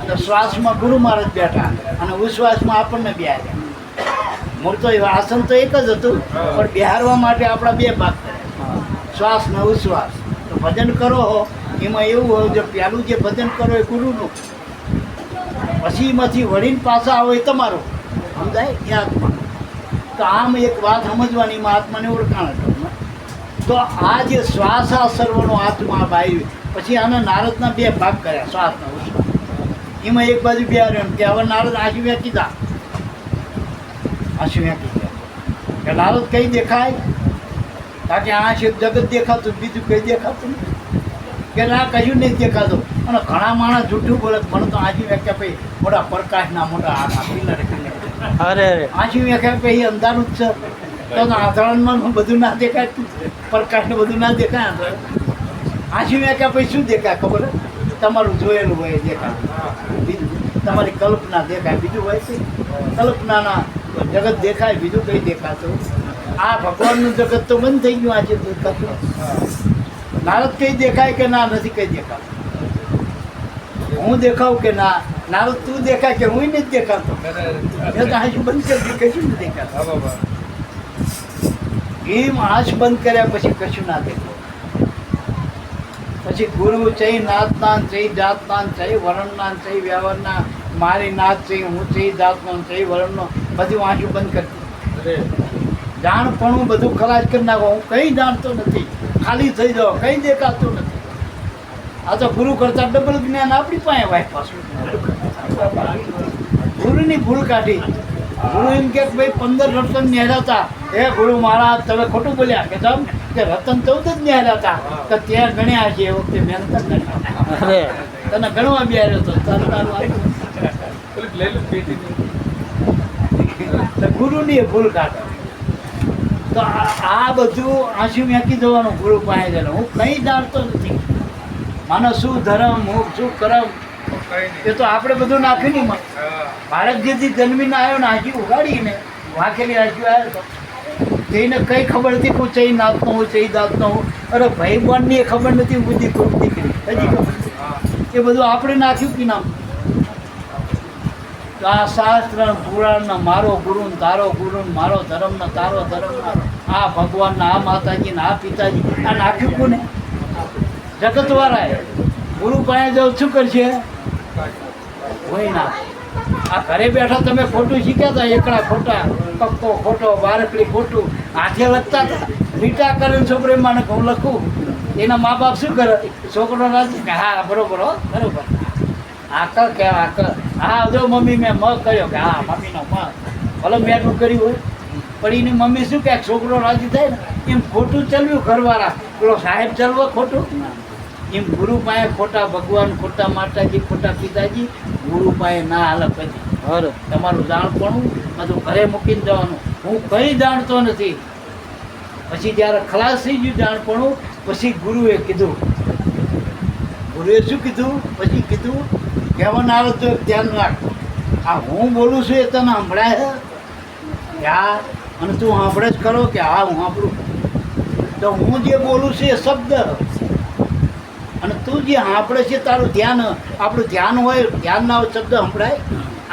અને શ્વાસમાં ગુરુ મહારાજ બેઠા અને ઉશ્વાસમાં આપણને બેહાર્યા. મૂળ તો આસન તો એક જ હતું, પણ બિહારવા માટે આપણા બે ભાગ કર્યા, શ્વાસ ને ઉશ્વાસ. તો ભજન કરો હો એમાં એવું હોય, જો પહેલું જે ભજન કરો એ ગુરુનું, પછી એમાંથી વળીને પાછા આવો એ તમારું, સમજાય એ આત્મા. તો આમ એક વાત સમજવાની, એમાં આત્માને ઓળખાણ હતું. તો આ જે શ્વાસ આ સર્વનો આત્મા આવ્યું, પછી આના નારદના બે ભાગ કર્યા, શ્વાસના ઉશ્વાસ. એમાં એક બાજુ બિહાર્યો કે હવે નારદ આંસુ વેચી દા, આંસુ વેચી ગયા કે નારદ કઈ દેખાય? કારણ કે આ છે જગત દેખાતું, બીજું કઈ દેખાતું નહીં. કે ના કશું નહીં દેખાતું. અને ઘણા માણસ જૂઠું બોલે, મને તો આંસુ વેચ્યા પછી મોટા પ્રકાશના મોટા અરે આંસુ વેચ્યા પછી અંધારું જ છે. તો આંધળામાં બધું ના દેખાય, પ્રકાશને બધું ના દેખાય. આંસુ વેચ્યા પછી શું દેખાય ખબર? તમારું જોયેલું હોય દેખાય, બીજું તમારી કલ્પના દેખાય, બીજું હોય છે કલ્પનાના જગત દેખાય, બીજું કંઈ દેખાતું. આ ભગવાનનું જગત તો બંધ થઈ ગયું. આજે દેખાતું નારદ કંઈ દેખાય કે ના? નથી કંઈ દેખાતું. હું દેખાવું કે ના? નારદ તું દેખાય કે હું નથી દેખાતો? આંખ બંધ કરી કશું નથી દેખાતું. એમ આંખ બંધ કર્યા પછી કશું ના દેખાય. પછી ગુરુ ચઈ નાતના ચઈ જાતના ચઈ વર્ણના ચઈ વ્યવહારના, મારી નાત ચઈ હું ચઈ જાતનો ચઈ વર્ણનો, બધું આંસુ બંધ કરી. જાણપણું બધું ખલાસ કરી નાખો. હું કંઈ જાણતો નથી, ખાલી થઈ જાઓ, કંઈ દેખાતું નથી. આ તો ગુરુ કરતા ડબલ જ્ઞાન આપણી પાસે વાય પાછું. ગુરુની ભૂલ કાઢી. ગુરુ એમ કે ભાઈ 15 રતન નેહરાતા. એ ગુરુ મહારાજ તમે ખોટું બોલ્યા કે તમ કે રતન 14 જ નેહરાતા, કે ત્યાં ગણ્યા છે. એ વખતે મહેનત તને ગણવા બેહાર્યો હતો. ગુરુની ભૂલ કાઢે. તો આ બધું આંસુ મેકી દેવાનું ગુરુ પાસે જઈને. હું કંઈ જાણતો નથી. માનો શું ધર્મ, હું શું કરમ, એ તો આપણે બધું નાખ્યું નહીં. બાળક જેથી જન્મીને આવ્યો ને આંસુ ઉગાડીને વાંખેલી આંસુ આવ્યો તો તેને કંઈ ખબર નથી હું ચઈ નાતનો હું ચઈ જાતનો હું. અરે ભાઈ બહેનની એ ખબર નથી બુદ્ધિ દીકરી હજી ખબર. એ બધું આપણે નાખ્યું કે નામ. તો આ શાસ્ત્ર પુરાણનો મારો ગુરુ તારો ગુરુ, મારો ધર્મનો તારો ધર્મ, આ ભગવાનના આ માતાજીને આ પિતાજી, આ નાખ્યું કોને? જગતવાળાએ. ગુરુ પાસે જાવ શું કરશે? હોય ના. આ ઘરે બેઠા તમે ખોટું શીખ્યા હતા, એકડા ખોટા, કક્કો ખોટો, બારકડી ખોટું, હાથે લખતા હતા. મીઠા કરીને છોકરી માને હું લખું, એના મા બાપ શું કરે? છોકરો રાજી કે હા બરોબર હો બરોબર. આકલ કે આકલ, હા જો મમ્મી મેં મ કર્યો કે હા મમ્મીનો મ, ભલે મેઠું કર્યું હોય, પણ એની મમ્મી શું કહે? છોકરો રાજી થાય ને એમ ખોટું ચલવ્યું ઘરવાળા. પેલો સાહેબ ચલવો ખોટું એમ. ગુરુ પાસે ખોટા ભગવાન, ખોટા માતાજી, ખોટા પિતાજી, ગુરુ પાસે ના હાલ. પછી હર તમારું જાણપણું બધું ઘરે મૂકીને જવાનું. હું કંઈ જાણતો નથી. પછી જ્યારે ખલાસ થઈ ગયું જાણપણું, પછી ગુરુએ કીધું. ગુરુએ શું કીધું? પછી કીધું કહેવાનું આવે તો ધ્યાન રાખ. આ હું બોલું છું એ તને સંભળાય છે? હા. અને તું સાંભળે જ કરો કે હા હું સાંભળું. તો હું જે બોલું છું એ શબ્દ, અને તું જે સાંભળે છે તારું ધ્યાન. આપણું ધ્યાન હોય, ધ્યાનના શબ્દ સંભળાય.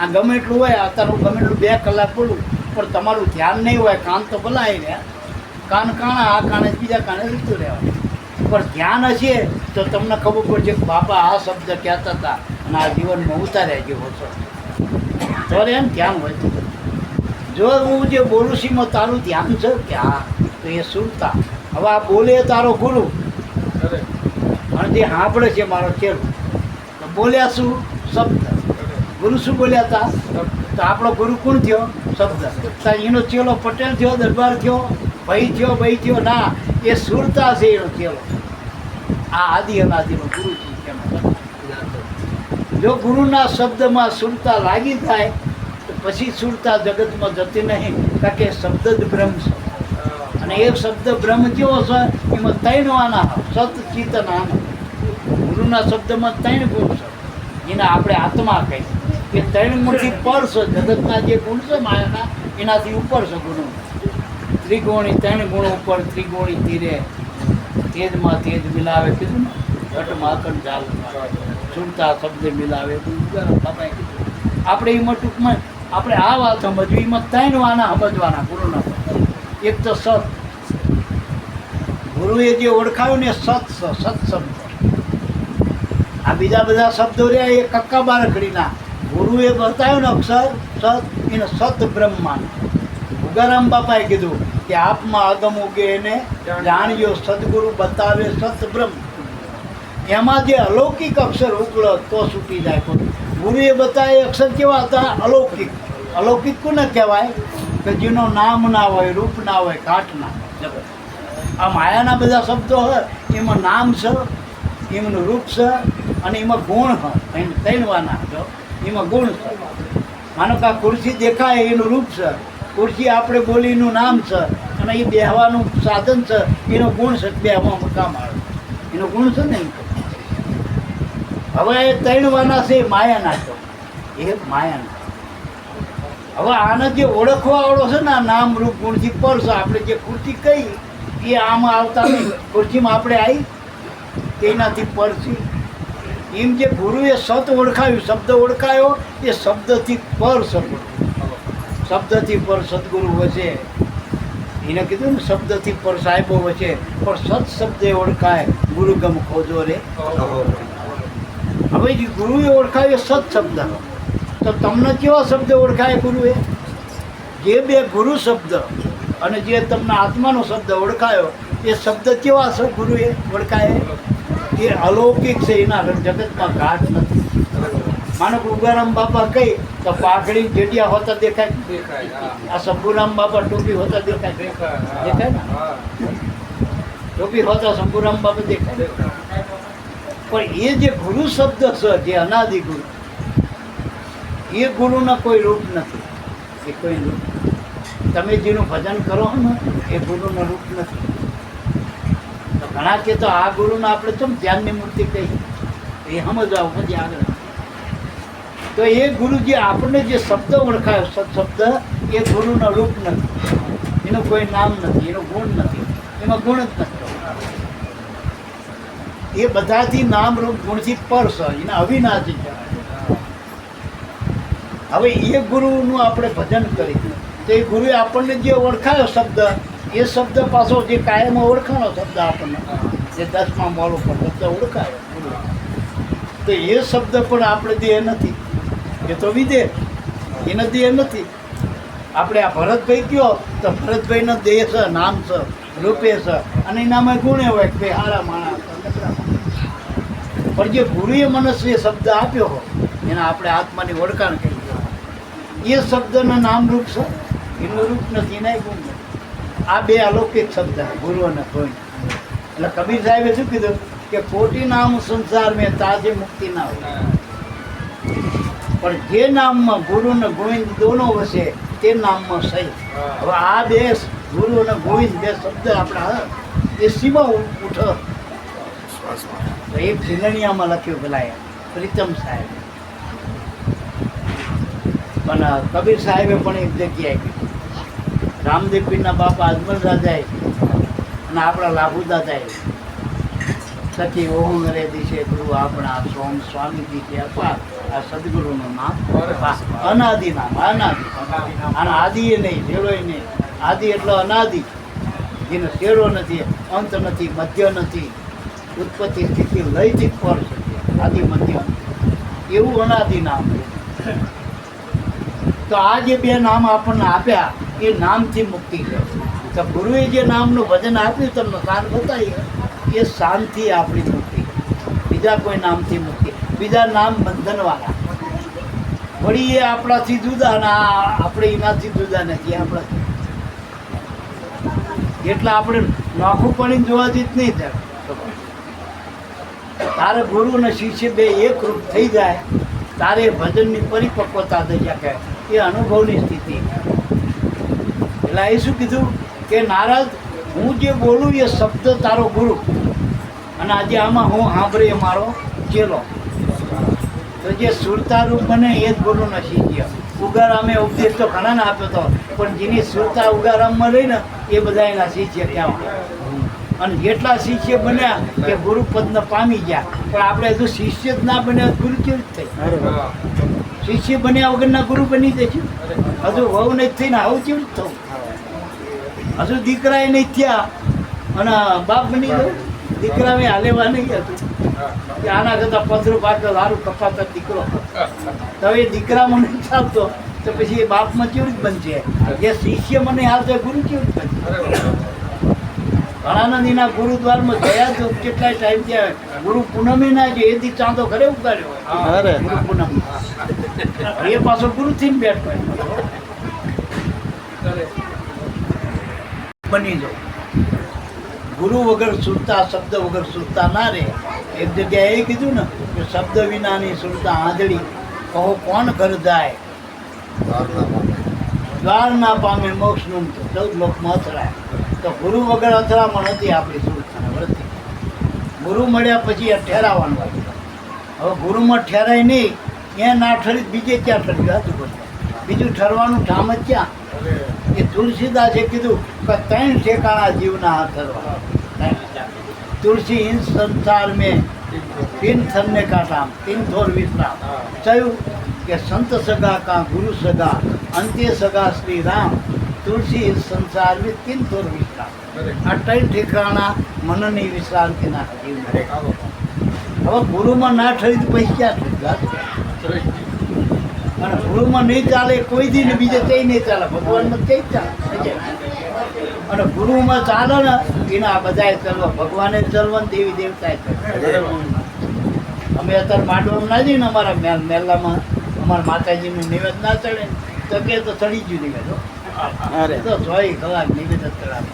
આ ગમે એટલું હોય, અત્યારે હું ગમે એટલું 2 કલાક બોલું, પણ તમારું ધ્યાન નહીં હોય. કાન તો ભલા આવી રહ્યા, કાન કાણા, આ કાને બીજા કાને લીધું રહેવાનું. પણ ધ્યાન હશે તો તમને ખબર પડશે કે બાપા આ શબ્દ કહેતા હતા અને આ જીવનમાં ઉતાર્યા જેવો છો. તો એમ ધ્યાન હોય. જો હું જે બોલું છું એમાં તારું ધ્યાન છે કે હા, તો એ સુરતા. હવે આ બોલે તારો ગુરુ, અને જે સાંભળે છે મારો ચેલો. તો બોલ્યા શું? શબ્દ. ગુરુ શું બોલ્યા હતા? તો આપણો ગુરુ કોણ થયો? શબ્દ. એનો ચેલો પટેલ થયો, દરબાર થયો, ભાઈ થયો, ભાઈ થયો ના, એ સુરતા છે એનો ચેલો. આ આદિ અનાદિનો ગુરુ છે. જો ગુરુના શબ્દમાં સુરતા લાગી થાય તો પછી સુરતા જગતમાં જતી નહીં. કારણ કે શબ્દ જ બ્રહ્મ છે. અને એ શબ્દ બ્રહ્મ જેવો છે, એમાં 3 આના સત ચિત્ત અને આનંદ. ગુરુના શબ્દમાં 3 ગુણ છે, જેને આપણે આત્મા કહીએ. એ 3 ગુણથી પર છે. જગતના જે ગુણ છે માયાના, એનાથી ઉપર છે ગુણો. ત્રિગુણી 3 ગુણો ઉપર, ત્રિગુણી તીરે તેજમાં તેજ મિલાવે કીધું ને, ઘટમાં અખંડ ચાલ સુનતા શબ્દ મિલાવે. બાપાએ કીધું. આપણે એમાં ટૂંકમાં આપણે આ વાત સમજવી, એમાં 3 વાના સમજવાના ગુરુના. એક તો સત, ગુરુએ જે ઓળખાયું ને સત શબ્દ. આ બીજા બધા શબ્દો રહ્યા એ કક્કા બારખડીના. ગુરુએ બતાવ્યું ને અક્ષર સત, એને સત બ્રહ્મ માન. ઉગારામ બાપાએ કીધું કે આપમાં અગમ ઉગે એને જાણ્યો, સદગુરુ બતાવે સત બ્રહ્મ. એમાં જે અલૌકિક અક્ષર ઉકળો તો છૂટી જાય. ગુરુએ બતાવે અક્ષર કેવા હતા? અલૌકિક. અલૌકિક કોને કહેવાય? કે જેનો નામ ના હોય, રૂપ ના હોય, કાટ ના હોય. આ માયાના બધા શબ્દો હોય, એમાં નામ છે, એમનું રૂપ છે, અને એમાં ગુણ હોય. 3 વાના જો એમાં ગુણ છે. માનો કે આ ખુરશી દેખાય એનું રૂપ છે, ખુરશી આપણે બોલીનું નામ છે, અને એ બેહવાનું સાધન છે, એનો ગુણ છે. બેહવામાં કામ આવે એનો ગુણ છે ને. હવે એ 3 વાના છે માયાના. તો એ માયાના. હવે આને જે ઓળખવાવાળો છે ને, આ નામ રૂપ ગુણથી પર છે. આપણે જે ખુરશી કહી એ આમાં આવતા નહીં. ખુરશીમાં આપણે આવી તેનાથી પર છે. એમ જે ગુરુએ સત ઓળખાયું, શબ્દ ઓળખાયો, એ શબ્દથી પર શબ્દ. શબ્દથી પર સદગુરુ વચ્ચે એને કીધું ને, શબ્દથી પર સાહેબો વચ્ચે. પણ સત શબ્દે ઓળખાય ગુરુગમ ખોજો રે. હવે જે ગુરુએ ઓળખાયો સત શબ્દ, તો તમને કેવા શબ્દ ઓળખાય ગુરુએ? જે 2 ગુરુ શબ્દ અને જે તમને આત્માનો શબ્દ ઓળખાયો, એ શબ્દ કેવા છે ગુરુએ ઓળખાય? એ અલૌકિક છે. એના જગતમાં ઘાટ નથી. માનો કે ઉગારામ બાપા કહી તો પાઘડી જેડિયા હોતા દેખાય. આ શંભુરામ બાપા ટોપી હોતા દેખાય. દેખાય ને? ટોપી હોતા શંભુરામ બાપા દેખાય. પણ એ જે ગુરુ શબ્દ છે, જે અનાદિ ગુરુ, એ ગુરુના કોઈ રૂપ નથી. એ કોઈ રૂપ તમે જેનું ભજન કરો ને, એ ગુરુનું રૂપ નથી. તો ઘણા કે તો આ ગુરુના આપણે કેમ ધ્યાનની મૂર્તિ કહી, એ સમજાવો પછી આગળ. તો એ ગુરુ જે આપણને જે શબ્દ ઓળખાયો સત શબ્દ, એ ગુરુનું રૂપ નથી. એનું કોઈ નામ નથી, એનો ગુણ નથી, એમાં ગુણ જ નથી. એ બધાથી નામ રૂપ ગુણથી પર છે. એને અવિનાશી કહેવાય. હવે એ ગુરુનું આપણે ભજન કરી, તો એ ગુરુએ આપણને જે ઓળખાયો શબ્દ, એ શબ્દ પાછો જે કાયમ ઓળખાણો શબ્દ આપણને, જે 10મા મોલ ઉપર શબ્દ ઓળખાયો, તો એ શબ્દ પણ આપણે દેહ નથી. એ તો વિદેહ, એને દેહ નથી. આપણે આ ભરતભાઈ કયો તો ભરતભાઈનો દેહ છે, નામ છે, રૂપે છે, અને એનામાં ગુણે હોય કે ભાઈ હારા માણસ. પણ જે ગુરુએ મનસ્ય શબ્દ આપ્યો હોય, એને આપણે આત્માની ઓળખાણ કરી, એ શબ્દનું નામ રૂપ છે, એનું રૂપ નથી, એના ગુણ નથી. આ 2 અલૌકિક શબ્દ ગુરુ અને કોઈ. એટલે કબીર સાહેબે શું કીધું કે કોટી નામ સંસાર મેં તાજે મુક્તિ ના હોય. પણ જે નામમાં ગુરુ અને ગોવિંદ દોનો વસે, તે નામમાં સહી. હવે આ 2 ગુરુ અને ગોવિંદ 2 શબ્દ આપણા એ સીમા ઉઠો. એક ઝીલણિયામાં લખ્યું પેલા પ્રીતમ સાહેબ, પણ કબીર સાહેબે પણ એક જગ્યાએ કીધું. રામદેવ પીરના બાપા અજમલ રાજાએ અને આપણા લાભુ દાદાએ સખી ઓહું રે દિશે ગુરુ આપણા સોમ સ્વામીજી કે અપાર. આ સદગુરુનું નામ અનાદિ નામ. અનાદિ અને આદિ એ નહીં, શેડોય નહીં. આદિ એટલે અનાદિ, જેનો શેડો નથી, અંત નથી, મધ્ય નથી, ઉત્પત્તિ સ્થિતિ લયથી પર છે, આદિ મધ્ય, એવું અનાદિ નામ. તો આ જે 2 નામ આપણને આપ્યા, એ નામથી મુક્તિ છે. તો ગુરુએ જે નામનું ભજન આપ્યું તમને સાર બતાવી, એ શાંતિ આપણી મુક્તિ. બીજા કોઈ નામથી મુક્તિ. બીજા નામ બંધનવાળા. વળી એ આપણાથી જુદા, અને આપણે એનાથી જુદા નથી. આપણાથી એટલે આપણે નોખું પડીને જોવાથી જ નહીં થાય. તારે ગુરુ અને શિષ્ય 2 એક રૂપ થઈ જાય, તારે ભજનની પરિપક્વતા થઈ શકે. એ અનુભવની સ્થિતિ. એટલે એ શું કીધું કે નારદ, હું જે બોલું એ શબ્દ તારો ગુરુ, અને આજે આમાં હું સાંભળે મારો ચેલો. તો જે સુરતા રૂપ બને એ જ ગુરુનો શિષ્ય. ઉગારામે ઉપદેશ તો ઘણાને આપ્યો હતો, પણ જેની સુરતા ઉગારામમાં રહી ને એ બધા એના શિષ્ય કહેવાય. અને જેટલા શિષ્ય બન્યા કે ગુરુ પદને પામી ગયા, પણ આપણે હજુ શિષ્ય જ ના બન્યા ગુરુ કેવી રીતે થાય? શિષ્ય બન્યા વગરના ગુરુ બની જશે. હજુ વહુ નહીં થઈને આવું કેવું થવું? હજુ દીકરા નહીં થયા અને બાપ બની ગયો. દીકરા મેં હાલેવા નહીં હતું કે આના કરતાં પથરું પાકલ સારું કપાતા દીકરો. તો એ દીકરામાં નહીં ચાલતો તો પછી એ બાપમાં કેવું જ બનશે? જે શિષ્ય મને હાલતો ગુરુ કેવું જ બનશે? ઘણાના દીના ગુરુદ્વારમાં ગયા તો કેટલાય ટાઈમ ત્યાં ગુરુ પૂનમે ના છે એ દી ચાંદો ઘરે ઉગાડ્યો. ગુરુ પૂનમ એ પાછો ગુરુ થઈને બેઠો બની જાઓ. ગુરુ વગર સુરતા, શબ્દ વગર સુરતા ના રહે. એક જગ્યાએ એ કીધું ને કે શબ્દ વિનાની સુરતા આંધળી, કહો કોણ ઘર જાય દ્વાર ના પામે મોક્ષનું 14 લોકમાં અથડાય. તો ગુરુ વગર અથડામણ હતી આપણી સુરતાને વૃત્તિ. ગુરુ મળ્યા પછી ઠેરાવાનું હતું. હવે ગુરુમાં ઠેરાય નહીં, ત્યાં ના ઠરી બીજે ક્યાં ઠર્યું હતું? બીજું ઠરવાનું ઠામ જ ક્યાં? એ તુલસીદાસે કીધું કે 3 ઠેકાણા જીવના હાથ ઠરવા. તુલસી इन संसार में 3 थरने का काम, 3 थोर विश्राम. કહ્યું કે સંત સગા કા ગુરુ સગા, અંત્ય સગા શ્રી રામ. તુલસી ઇસ સંસાર में 3 थोर विश्राम. આ 3 ઠેકાણા મનની વિશ્રાંતિના જીવ. હવે ગુરુમાં ના ઠરી તો પછી ક્યાં ઠરી? અને ગુરુમાં નહીં ચાલે કોઈ દી ને બીજે કઈ નહીં ચાલે, ભગવાનમાં કઈ ચાલે. અને ગુરુમાં ચાલે ને એના બધાએ ચાલવા, ભગવાને ચાલવા, દેવી દેવતાએ ચાલવા. અમે અત્યારે માંડવામાં ના જઈએ ને અમારા મેલામાં અમારા માતાજીનું નિવેદ ના ચડે તો કે તો ચડી ગયું નિવેદ. તો 6 કલાક નિવેદ જ ચડાવે.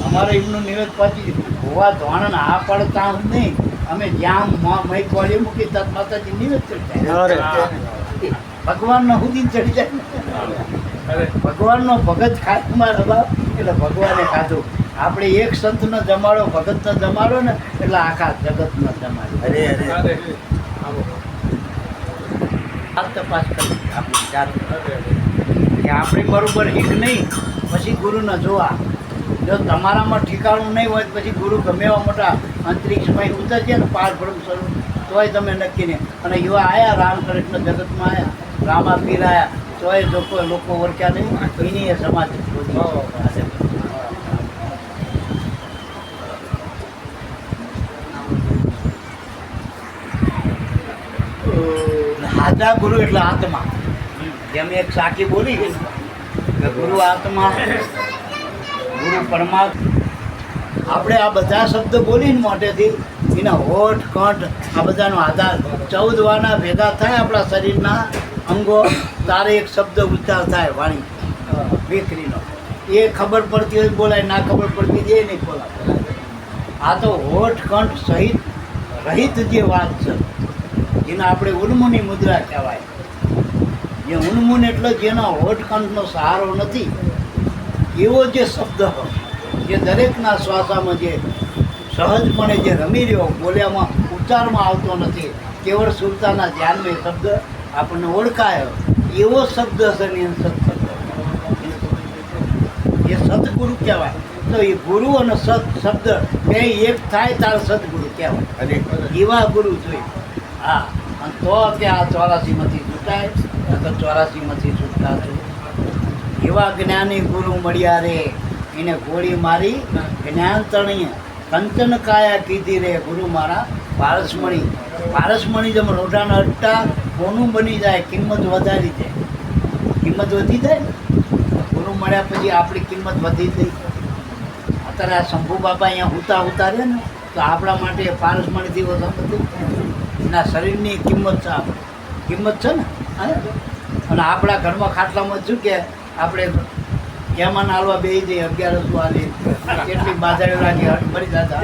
અમારે એમનું નિવેદ પહોંચી ગયું. હોવા ધોણ આ પડે ત્યાં જ નહીં, અમે જ્યાં મય કોળી મૂકી ત્યાં માતાજી નિવેદ ચડી જાય. ભગવાનનો સુધી ચડી જાય. ભગવાનનો ભગત ખાતમાં રબાવ એટલે ભગવાને ખાધું. આપણે એક સંતનો જમાડો, ભગતનો જમાડો ને એટલે આખા જગતનો જમાડો. તપાસ કરી આપણી જાત કે આપણે બરોબર એક નહીં, પછી ગુરુને જોવા. જો તમારામાં ઠેકાણું નહીં હોય પછી ગુરુ ગમે એવા મોટા અંતરિક્ષમાં ઉતરશે ને પાર બ્રહ્મ સ્વરૂપ, તોય તમે નક્કી નહીં. અને એવા આવ્યા રામકૃષ્ણ જગતમાં આવ્યા, રામા પીર આવ્યા, તોય લોકો ઓળખ્યા નહીં. એની એ સમાજ હાજા ગુરુ એટલે આત્મા. જેમ એક સાખી બોલી કે ગુરુ આત્મા, ગુરુ પરમાત્મા. આપણે આ બધા શબ્દ બોલીને મોટેથી એના હોઠ કંઠ આ બધાનો આધાર 14 વાના ભેગા થાય આપણા શરીરના અંગો, તારે એક શબ્દ ઉચ્ચાર થાય વાણી વેકરીનો. એ ખબર પડતી હોય બોલાય, ના ખબર પડતી હોય એ નહીં બોલાય. આ તો હોઠ કંઠ સહિત રહિત જે વાત છે જેને આપણે ઉન્મુની મુદ્રા કહેવાય. જે ઉન્મુન એટલે જેના હોઠ કંઠનો સહારો નથી એવો જે શબ્દ હોય, જે દરેકના શ્વાસામાં જે સહજપણે જે રમી રહ્યો, બોલ્યામાં ઉચ્ચારમાં આવતો નથી, કેવળ સુરતાના ધ્યાનમાં એ શબ્દ આપણને ઓળખાય એવો શબ્દ છે ને સત્શબ્દ. એ સદગુરુ કહેવાય. તો એ ગુરુ અને સત શબ્દ બે એક થાય ત્યારે સદગુરુ કહેવાય. અને એવા ગુરુ જોઈએ. હા, અને તો કે આ 84માંથી છૂટાય, તો 84માંથી છૂટતા છું. એવા જ્ઞાની ગુરુ મળ્યા રે, એને ગોળી મારી જ્ઞાન તણીએ, કંચન કાયા કીધી રે ગુરુ મારા પારસમણી. પારસમણી જેમ રોટાના અટ્ટા કોનું બની જાય, કિંમત વધારી જાય. કિંમત વધી જાય ને ગુરુ મળ્યા પછી આપણી કિંમત વધી જાય. અત્યારે આ શંભુ બાબા અહીંયા ઉતારે ને તો આપણા માટે પારસમણીથી વધુ બધું એના શરીરની કિંમત છે. આપણે કિંમત છે ને. અને આપણા ઘરમાં ખાટલામાં શું કે આપણે એમાં હાલવા બેસી જઈએ, 1100 હાલી કેટલી બાધાઓ લાગી ભરી દાદા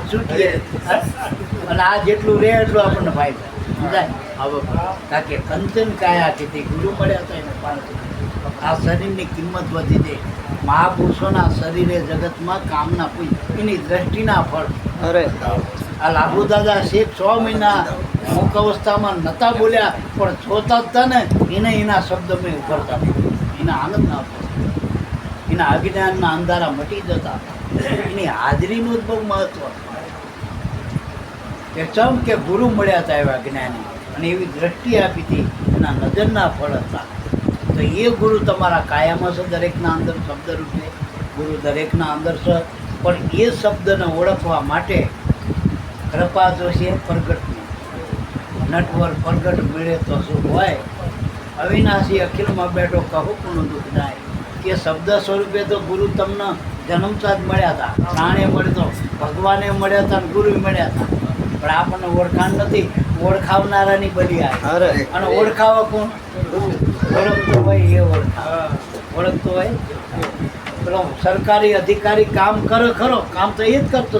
છૂટીએ. અને આ જેટલું રહે એટલું આપણને ફાયદો જાય. કારણ કે કંચન કાયા કીધી ગુરુ મળ્યા હતા એને પાણી. આ શરીરની કિંમત વધી છે. મહાપુરુષોના શરીરે જગતમાં કામના પૂજ એની દ્રષ્ટિના ફળ. અરે આ લાભુ દાદા શેખ 6 મહિના મુખ અવસ્થામાં નતા બોલ્યા, પણ જોતા જ હતા ને એને એના શબ્દ મેં ઉભરતા, એના આનંદ ના આપો, એના અજ્ઞાનના અંધારા મટી જતા. એની હાજરીનું જ બહુ મહત્વ કે ચમ કે ગુરુ મળ્યા હતા એવા જ્ઞાની, અને એવી દ્રષ્ટિ આપી હતી, એના નજરના ફળ હતા. તો એ ગુરુ તમારા કાયમાં છે, દરેકના અંદર શબ્દ રૂપે ગુરુ દરેકના અંદર છે. પણ એ શબ્દને ઓળખવા માટે કૃપા જોશે પ્રગટની. નટવર પ્રગટ મળે તો શું હોય? અવિનાશી અખિલમાં બેઠો કહું કોનું દુઃખ જાય. કે શબ્દ સ્વરૂપે તો ગુરુ તમને જન્મતા જ મળ્યા હતા, પ્રાણે મળ્યો, ભગવાને મળ્યા હતા, ગુરુ મળ્યા હતા. પણ આપણને ઓળખાણ નથી, ઓળખાવનારાની બલી આવે. અને ઓળખાવા કોણ? ઓળખતો હોય એ ઓળખતો હોય. પેલો સરકારી અધિકારી કામ કરે ખરો, કામ તો એ જ કરતો હતો,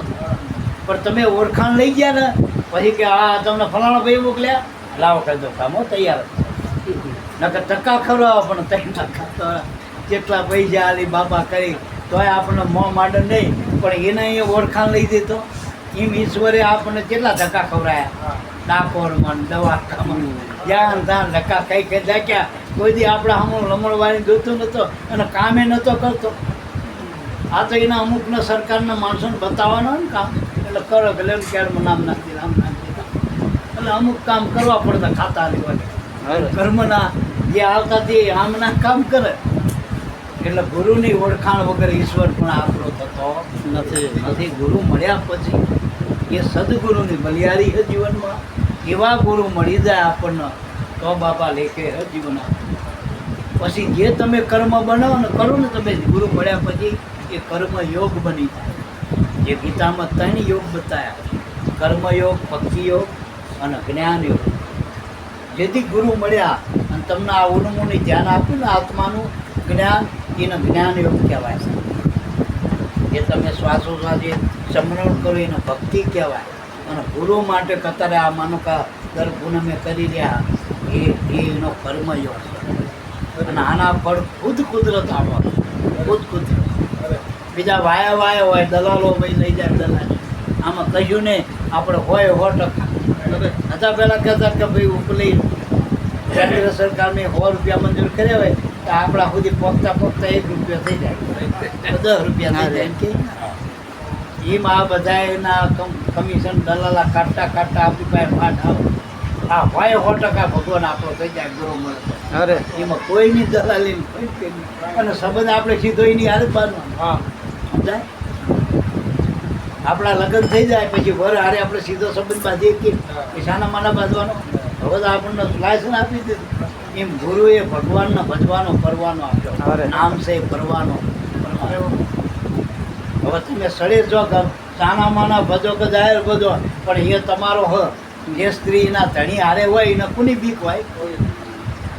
પણ તમે ઓળખાણ લઈ ગયા ને પછી કે આ તમને ફલાણા ભાઈ મોકલ્યા, લાવો કહી દો કામો તૈયાર. નકર ટકા ખવડાવો પણ 3 ટકા તો કેટલા પૈસા આલી બાપા કરી તોય આપણને મોં માંડે નહીં, પણ એને એ ઓળખાણ લઈ દીધો. એમ ઈશ્વરે આપણને કેટલા ધક્કા ખવડાયા, ડાકોરમાં, દવાખામાં, જ્યાં ત્યાં ધક્કા કઈ કઈ જાક્યા. કોઈ દી આપણે હમું લમણવાળી જોતો નહોતો અને કામે નહોતો કરતો. આ તો એના અમુકને સરકારના માણસોને બતાવવાનો ને કામ, એટલે કરો કે લેવું ક્યારમાં નામ નાખી નામ નાખી, એટલે અમુક કામ કરવા પડતા ખાતા હોય કર્મના જે આવતા તે આમના કામ કરે. એટલે ગુરુની ઓળખાણ વગર ઈશ્વર પણ આપણો થતો નથી. ગુરુ મળ્યા પછી એ સદગુરુની બલિયારી છે જીવનમાં. એવા ગુરુ મળી જાય આપણને તો બાપા લેખે હે જીવન. પછી જે તમે કર્મ બનાવો ને કરો ને તમે ગુરુ મળ્યા પછી એ કર્મ યોગ બની જાય. જે ગીતામાં 3 યોગ બતાવ્યા, કર્મયોગ, ભક્તિ યોગ અને જ્ઞાન યોગ. જેથી ગુરુ મળ્યા અને તમને આ ઉન્મુની ધ્યાન આપ્યું ને આત્માનું જ્ઞાન, એને જ્ઞાન યોગ કહેવાય છે. એ તમે શ્વાસોશ્વાસ સમરણ કરો એને ભક્તિ કહેવાય. અને ગુરુ માટે કતારે આ માનો કે દર પૂનમે કરી રહ્યા એનો કર્મયોગ છે. અને આના ફળ ખુદ કુદરત આપો, ખુદ કુદરત. બીજા વાયા હોય, દલાલો ભાઈ લઈ જાય દલાલ. આમાં કહ્યું ને આપણે હોય 100%. હતા પહેલાં કહેતા કે ભાઈ ઉપલી કેન્દ્ર સરકારને 100 રૂપિયા મંજૂર કર્યા હોય તો આપણા સુધી પોખતા 1 રૂપિયા થઈ જાય, 10 રૂપિયા થઈ જાય. એમ આ બધા એના કમિશન દલાલા કાઢતા આપણી પાસે ફાટ આવે. આ હોય 100% ભગવાન આપણો થઈ જાય ગુરુ મળે. અરે એમાં કોઈની દલાલી નહીં. અને સંબંધ આપણે સીધો એની હાલત બાંધવાનો. સમજાય? આપણા લગ્ન થઈ જાય પછી વર હારે આપણે સીધો સંબંધ બાંધીએ કે શાના માના બાંધવાનો? હવે તો આપણને લાયસન્સ આપી દીધું. એમ ગુરુએ ભગવાનને ભજવાનો કરવાનો આપ્યો. નામ છે કરવાનો. હવે તમે સળે જો શાના માના ભજો કે જાહેર ભજો, પણ એ તમારો હ. જે સ્ત્રીના ધણી હારે હોય એને કોની બીક હોય?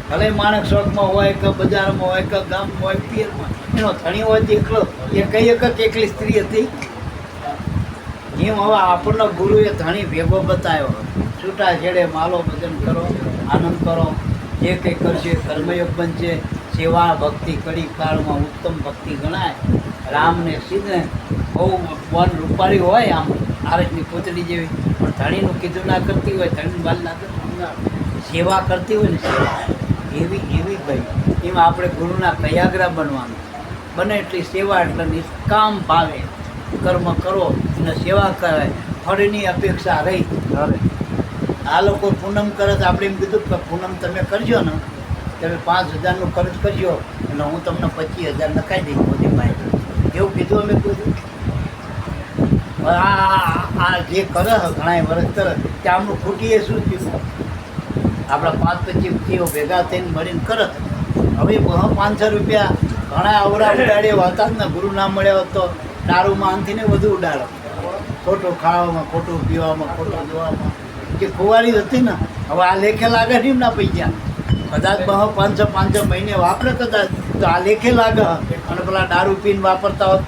ભલે માણસ શોખમાં હોય કે બજારમાં હોય કે ગામમાં હોય, પીરમાં એનો ધણી હોય તો એકલો એ કઈ એકલી સ્ત્રી હતી. એમ હવે આપણને ગુરુએ ધણી ભેગો બતાવ્યો. છૂટા છેડે માલો ભજન કરો, આનંદ કરો, જે કંઈ કરશે કર્મયોગ બનશે. સેવા ભક્તિ કડી કાળમાં ઉત્તમ ભક્તિ ગણાય. રામને સીધે બહુ વન રૂપાળી હોય, આમ આરસની પૂતળી જેવી, પણ ધણીનું કીધું ના કરતી હોય, ધણીનું બાલ ના કરતી, સેવા કરતી હોય ને સેવા એવી ભાઈ. એમાં આપણે ગુરુના કયાગ્રા બનવાનું. બને એટલી સેવા, એટલે નિષ્કામ ભાવે કર્મ કરો અને સેવા કરાય. ફળની અપેક્ષા રહી. આ લોકો પૂનમ કરે તો આપણે એમ કીધું કે પૂનમ તમે કરજો ને તમે 5000નું ખર્ચ કરજો એટલે હું તમને 25000 નખાઈ દઈશ મોદી ભાઈ. એવું કીધું અમે કીધું. આ જે કરે ઘણા વર્ષ કરે તે આમનું ખૂટીએ શું થયું? આપણા 5-25 ભેગા થઈને મળીને કરત. હવે 500 રૂપિયા ઘણા અવડા ઉડાડે હતા જ ને. ગુરુ ના મળ્યા હોત તો દારૂમાં આનથી ને વધુ ઉડાડો. ખોટું ખાવામાં, ખોટું પીવામાં, ખોટું જોવામાં જે ખુવારી હતી ને. હવે આ લેખે લાગે નહીં ના પૈસા. કદાચ 500 મહિને વાપરે કદાચ તો આ લેખે લાગે. અને પેલા દારૂ પીને વાપરતા હોત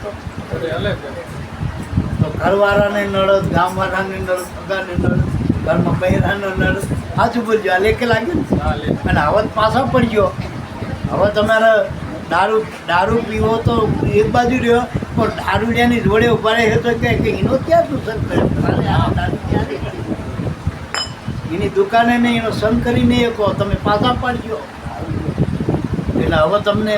તો ઘરવાળાને નડત, ગામવાળાને નડત, પગારને નડત. ઘરમાં પહેરાનો નળ સાચું બોલજો આ લેકે લાગ્યું ને અને હવે જ પાછા પડજો હવે તમારે દારૂ પીવો તો એક બાજુ રહ્યો પણ દારૂડિયાની જોડે ઉભા રહે તો કે એનો ક્યાં તું સન કરે એની દુકાને નહીં એનો સન કરીને કહો તમે પાછા પડજો એટલે હવે તમે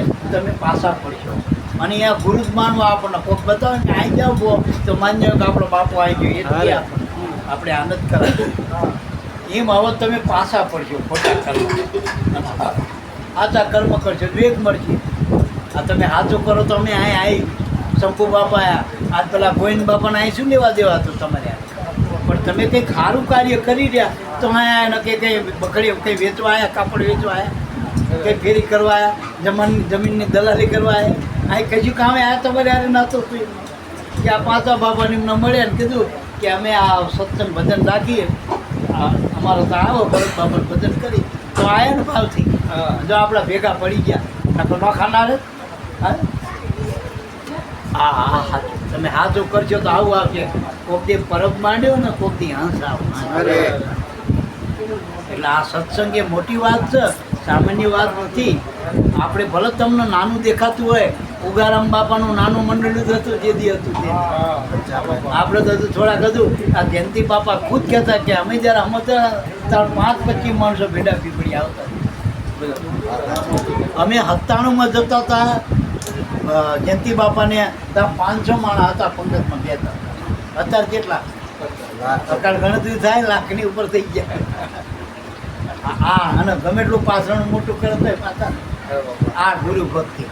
પાછા પડશો અને અહીંયા ગુરુ જ માનવા આપણને કોઈક બતાવે કે આવી જાઓ બો તો માન્ય કે આપણો બાપો આવી ગયો એ આપણે આનંદ કરાવીએ એમ હવે તમે પાછા પડશો ખોટા કર્મ આચા કર્મ કરશો વેગ મળશે આ તમે હાથો કરો તો અમે અહીં આવી શંકુ બાપા આજ પેલા ગોવિંદ બાપાને અહીં શું લેવા દેવા હતું તમારે પણ તમે કંઈક સારું કાર્ય કરી રહ્યા તો અહીંયા એને કંઈ બકડી કંઈ વેચવા આવ્યા કાપડ વેચવા આવ્યા કંઈ ફેરી કરવા આવ્યા જમીનની દલાલી કરવા આવ્યા અહીં કશું કામે આવ્યા તમારે યારે નહોતું કે આ પાંચા બાપાને એમને મળ્યા ને કીધું કે અમે આ સત્સંગ ભજન રાખીએ અમારો તો આવો ભરત બાપા ભજન કરી તો આયા ને ભાવથી જો આપણા ભેગા પડી ગયા નખો ન ખાનાર હા તમે હાથો કરશો તો આવું આવશે કોકથી પરબ માંડ્યો ને કોકથી હંસ આવ એટલે આ સત્સંગ એ મોટી વાત છે સામાન્ય વાત નથી આપણે ભલે તમને નાનું દેખાતું હોય ઉગારામ બાપાનું નાનું મંડળું જ હતું જે દી હતું તે આપણે તો થોડાક હતું આ જયંતિ બાપા ખુદ કહેતા કે અમે જ્યારે સમજતા ત્યારે 5-25 માણસો ભેડા પીપળી આવતા અમે 97માં જતા હતા જયંતિ બાપાને ત્યાં 500 માણસ હતા પંગતમાં બેતા અત્યારે કેટલા સરકાર ગણતરી થાય લાખની ઉપર થઈ ગયા હા અને ગમે એટલું પાછળ મોટું કરતા પાછા આ ગુરુ ભક્તિ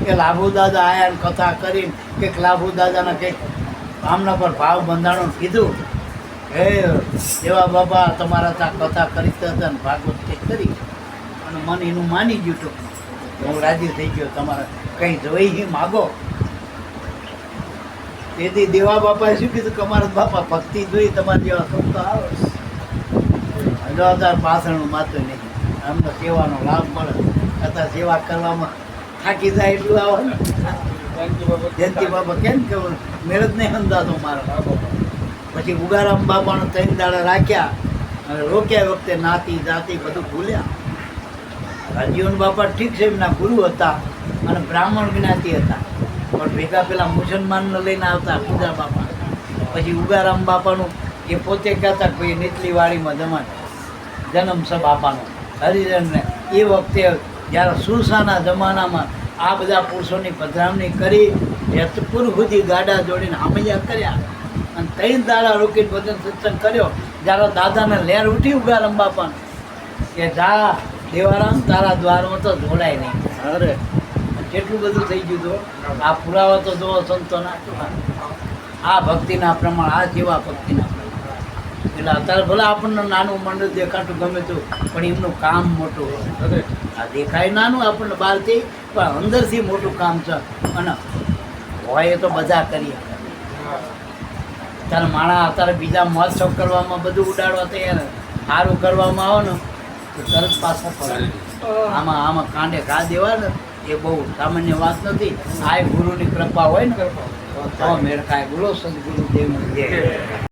કે લાભુ દાદા આયા ને કથા કરીને કંઈક લાભુ દાદાના કંઈક આમના પર ભાવ બંધાણું કીધું હે દેવા બાબા તમારા ત્યાં કથા કરી હતા ને ભાગવત કંઈક કરી અને મને એનું માની ગયું હતું હું રાજી થઈ ગયો તમારે કંઈ જોઈ માગો તેથી દેવા બાપાએ શું કીધું કે અમારા બાપા ભક્તિ જોઈ તમારી જેવા સુખ તો આવે જવાબદાર પાછળનું માથું નહીં અમને સેવાનો લાભ મળે છતાં સેવા કરવામાં થાકી જાય એટલું આવે ને જયંતિ બાબા કેમ કે મેળજ નહીં અંદાજો મારો પછી ઉગારામ બાપાનો 3 દાડા રાખ્યા અને રોક્યા વખતે નાતી જાતી બધું ભૂલ્યા રાજીવન બાપા ઠીક છે એમના ગુરુ હતા અને બ્રાહ્મણ જ્ઞાતિ હતા પણ ભેગા પેલા મુસલમાનને લઈને આવતા પૂજા બાપા પછી ઉગારામ બાપાનું એ પોતે કહેતા કે ભાઈ નીચલીવાડીમાં જન્મ છે બાપાનો હરિજનને એ વખતે જ્યારે સુરસાના જમાનામાં આ બધા પુરુષોની પધરામણી કરી જેતપુર સુધી ગાડા જોડીને હામૈયા કર્યા અને 3 દાડા રોકીને ભજન સત્સંગ કર્યો જ્યારે દાદાને લહેર ઉઠી ઉગારામ બાપાને કે જા દેવારામ તારા દ્વારમાં તો જોડાય નહીં અરે કેટલું બધું થઈ ગયું તો આ પુરાવા તો જોવો સંતોના આ ભક્તિના પ્રમાણ આ જેવા ભક્તિના એટલે અત્યારે ભલે આપણને નાનું મંડળ દેખાતું ગમે તો પણ એમનું કામ મોટું હોય આ દેખાય નાનું આપણને બહારથી પણ અંદરથી મોટું કામ છે અને હોય એ તો બધા કરીએ ત્યારે માણસ અત્યારે બીજા મહોત્સવ કરવામાં બધું ઉડાડવા તૈયાર સારું કરવામાં આવે ને તો તરત પાછા પડે આમાં કાંડે ઘા દેવા ને એ બહુ સામાન્ય વાત નથી આ ગુરુની કૃપા હોય ને તો મેળ ખાય. બોલો સદગુરુ દેવની જય.